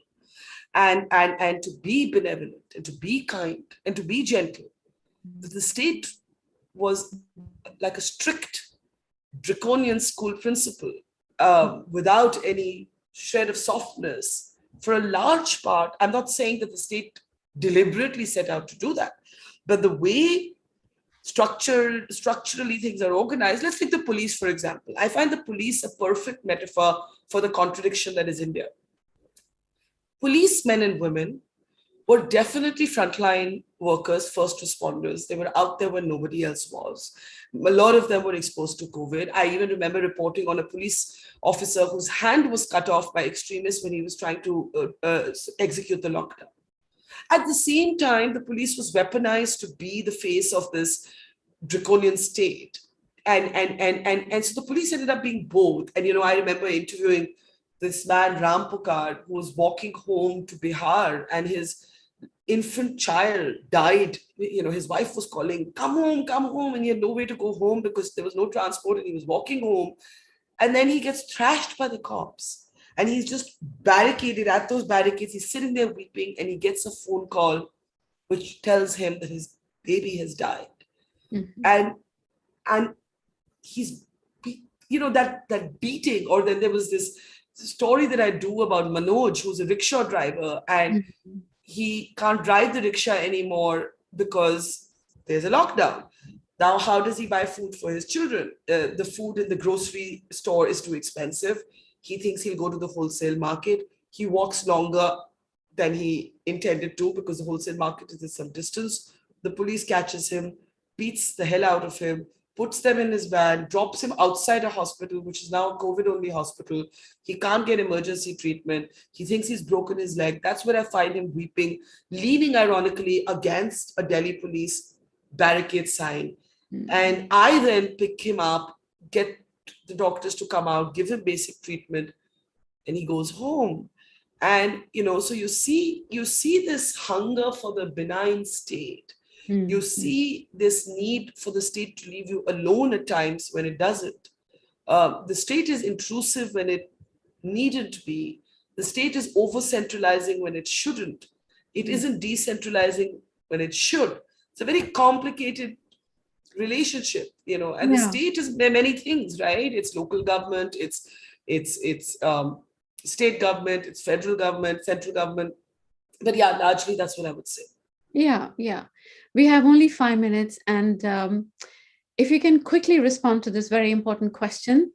[SPEAKER 2] and to be benevolent and to be kind and to be gentle. The state was like a strict draconian school principal without any shred of softness. For a large part, I'm not saying that the state deliberately set out to do that, but the way structurally things are organized. Let's take the police, for example. I find the police a perfect metaphor for the contradiction that is India. Policemen and women were definitely frontline workers, first responders. They were out there when nobody else was. A lot of them were exposed to COVID. I even remember reporting on a police officer whose hand was cut off by extremists when he was trying to execute the lockdown. At the same time, the police was weaponized to be the face of this draconian state. And so the police ended up being both. And, I remember interviewing this man, Ram Pukar, who was walking home to Bihar, and his infant child died. His wife was calling, come home. And he had no way to go home because there was no transport and he was walking home. And then he gets trashed by the cops. And he's just barricaded at those barricades. He's sitting there weeping, and he gets a phone call which tells him that his baby has died. Mm-hmm. And he's, that beating. Or then there was this story that I do about Manoj, who's a rickshaw driver, and he can't drive the rickshaw anymore because there's a lockdown. Now, how does he buy food for his children? The food in the grocery store is too expensive. He thinks he'll go to the wholesale market. He walks longer than he intended to because the wholesale market is at some distance. The police catches him, beats the hell out of him, puts them in his van, drops him outside a hospital, which is now a COVID-only hospital. He can't get emergency treatment. He thinks he's broken his leg. That's where I find him weeping, leaning ironically against a Delhi police barricade sign. Mm-hmm. And I then pick him up, get the doctors to come out, give him basic treatment, and he goes home. And, so you see this hunger for the benign state. Mm-hmm. You see this need for the state to leave you alone at times when it doesn't. The state is intrusive when it needed to be. The state is over-centralizing when it shouldn't. It isn't decentralizing when it should. It's a very complicated relationship, and the state is many things, right? It's local government, it's state government, it's federal government, central government. But largely that's what I would say.
[SPEAKER 3] Yeah. We have only 5 minutes. And if you can quickly respond to this very important question,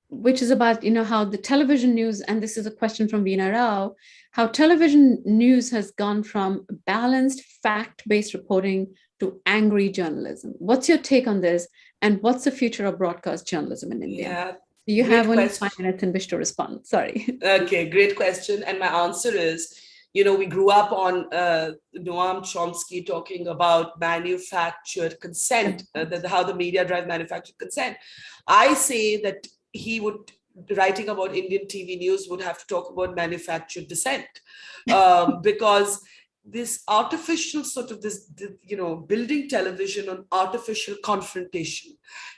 [SPEAKER 3] which is about, how the television news, and this is a question from Veena Rao, how television news has gone from balanced, fact-based reporting to angry journalism. What's your take on this? And what's the future of broadcast journalism in India?
[SPEAKER 2] Yeah,
[SPEAKER 3] you have only 5 minutes in which to respond. Sorry.
[SPEAKER 2] Okay, great question. And my answer is, we grew up on Noam Chomsky talking about manufactured consent, how the media drive manufactured consent. I say that he would, writing about Indian TV news, would have to talk about manufactured dissent, because this artificial sort of building television on artificial confrontation,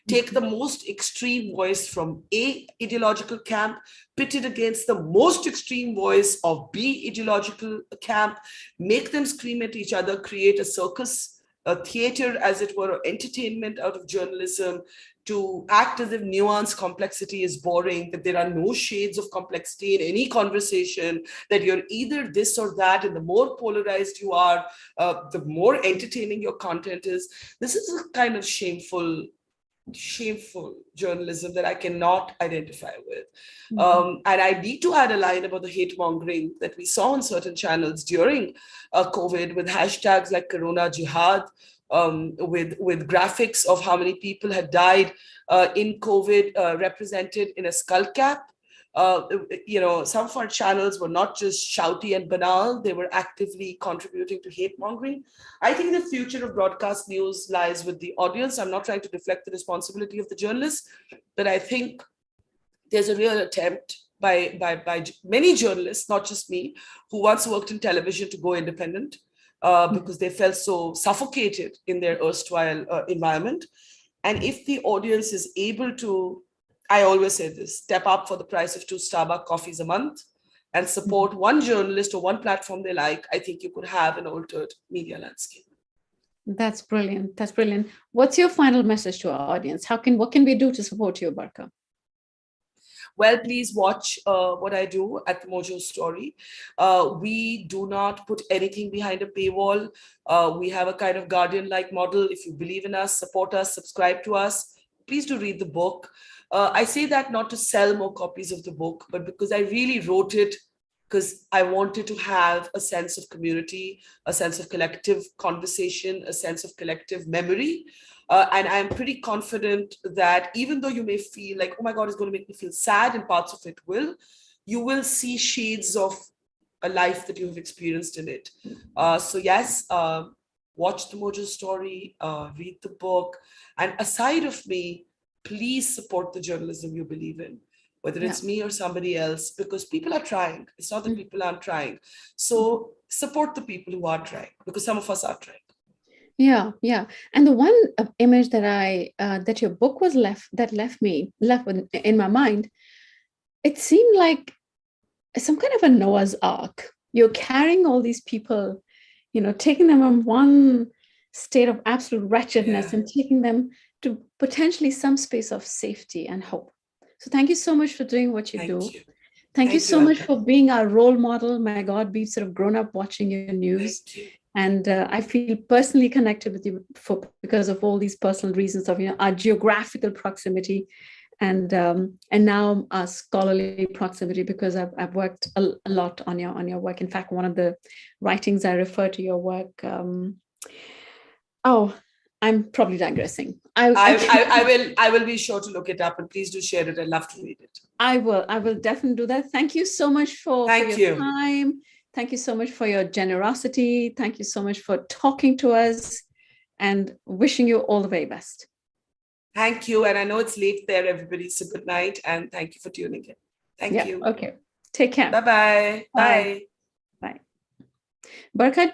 [SPEAKER 2] take the most extreme voice from A ideological camp, pitted against the most extreme voice of B ideological camp, make them scream at each other, create a circus theater, as it were, or entertainment out of journalism, to act as if nuanced complexity is boring, that there are no shades of complexity in any conversation, that you're either this or that, and the more polarized you are, the more entertaining your content is. This is a kind of shameful journalism that I cannot identify with. And I need to add a line about the hate mongering that we saw on certain channels during COVID, with hashtags like Corona Jihad, with graphics of how many people had died in COVID, represented in a skull cap. Some of our channels were not just shouty and banal, they were actively contributing to hate mongering. I think the future of broadcast news lies with the audience. I'm not trying to deflect the responsibility of the journalists, but I think there's a real attempt by many journalists, not just me, who once worked in television, to go independent because they felt so suffocated in their erstwhile environment. And if the audience is able to, I always say this, step up for the price of 2 Starbucks coffees a month and support one journalist or one platform they like, I think you could have an altered media landscape.
[SPEAKER 3] That's brilliant. That's brilliant. What's your final message to our audience? What can we do to support you, Barkha?
[SPEAKER 2] Well, please watch what I do at the Mojo Story. We do not put anything behind a paywall. We have a kind of guardian-like model. If you believe in us, support us, subscribe to us, please do read the book. I say that not to sell more copies of the book, but because I really wrote it because I wanted to have a sense of community, a sense of collective conversation, a sense of collective memory. And I'm pretty confident that even though you may feel like, oh my God, it's going to make me feel sad, and parts of it will, you will see shades of a life that you have experienced in it. So yes, watch the Mojo Story, read the book, and aside of me, please support the journalism you believe in, whether it's me or somebody else, because people are trying. It's not that people aren't trying. So support the people who are trying, because some of us are trying.
[SPEAKER 3] Yeah. And the one image that that your book was left in my mind, it seemed like some kind of a Noah's Ark. You're carrying all these people, taking them from one state of absolute wretchedness and taking them to potentially some space of safety and hope. So thank you so much for doing what you do. Thank you so much for being our role model. My God, we've sort of grown up watching your news. And I feel personally connected with you because of all these personal reasons of our geographical proximity and now our scholarly proximity, because I've worked a lot on your work. In fact, one of the writings I refer to your work. I'm probably digressing.
[SPEAKER 2] I will be sure to look it up, and please do share it. I'd love to read it.
[SPEAKER 3] I will definitely do that. Thank you so much for your time. Thank you so much for your generosity. Thank you so much for talking to us, and wishing you all the very best.
[SPEAKER 2] Thank you. And I know it's late there, everybody. So good night, and thank you for tuning in. Thank you.
[SPEAKER 3] Okay. Take care.
[SPEAKER 2] Bye-bye. Bye.
[SPEAKER 3] Bye. Barkha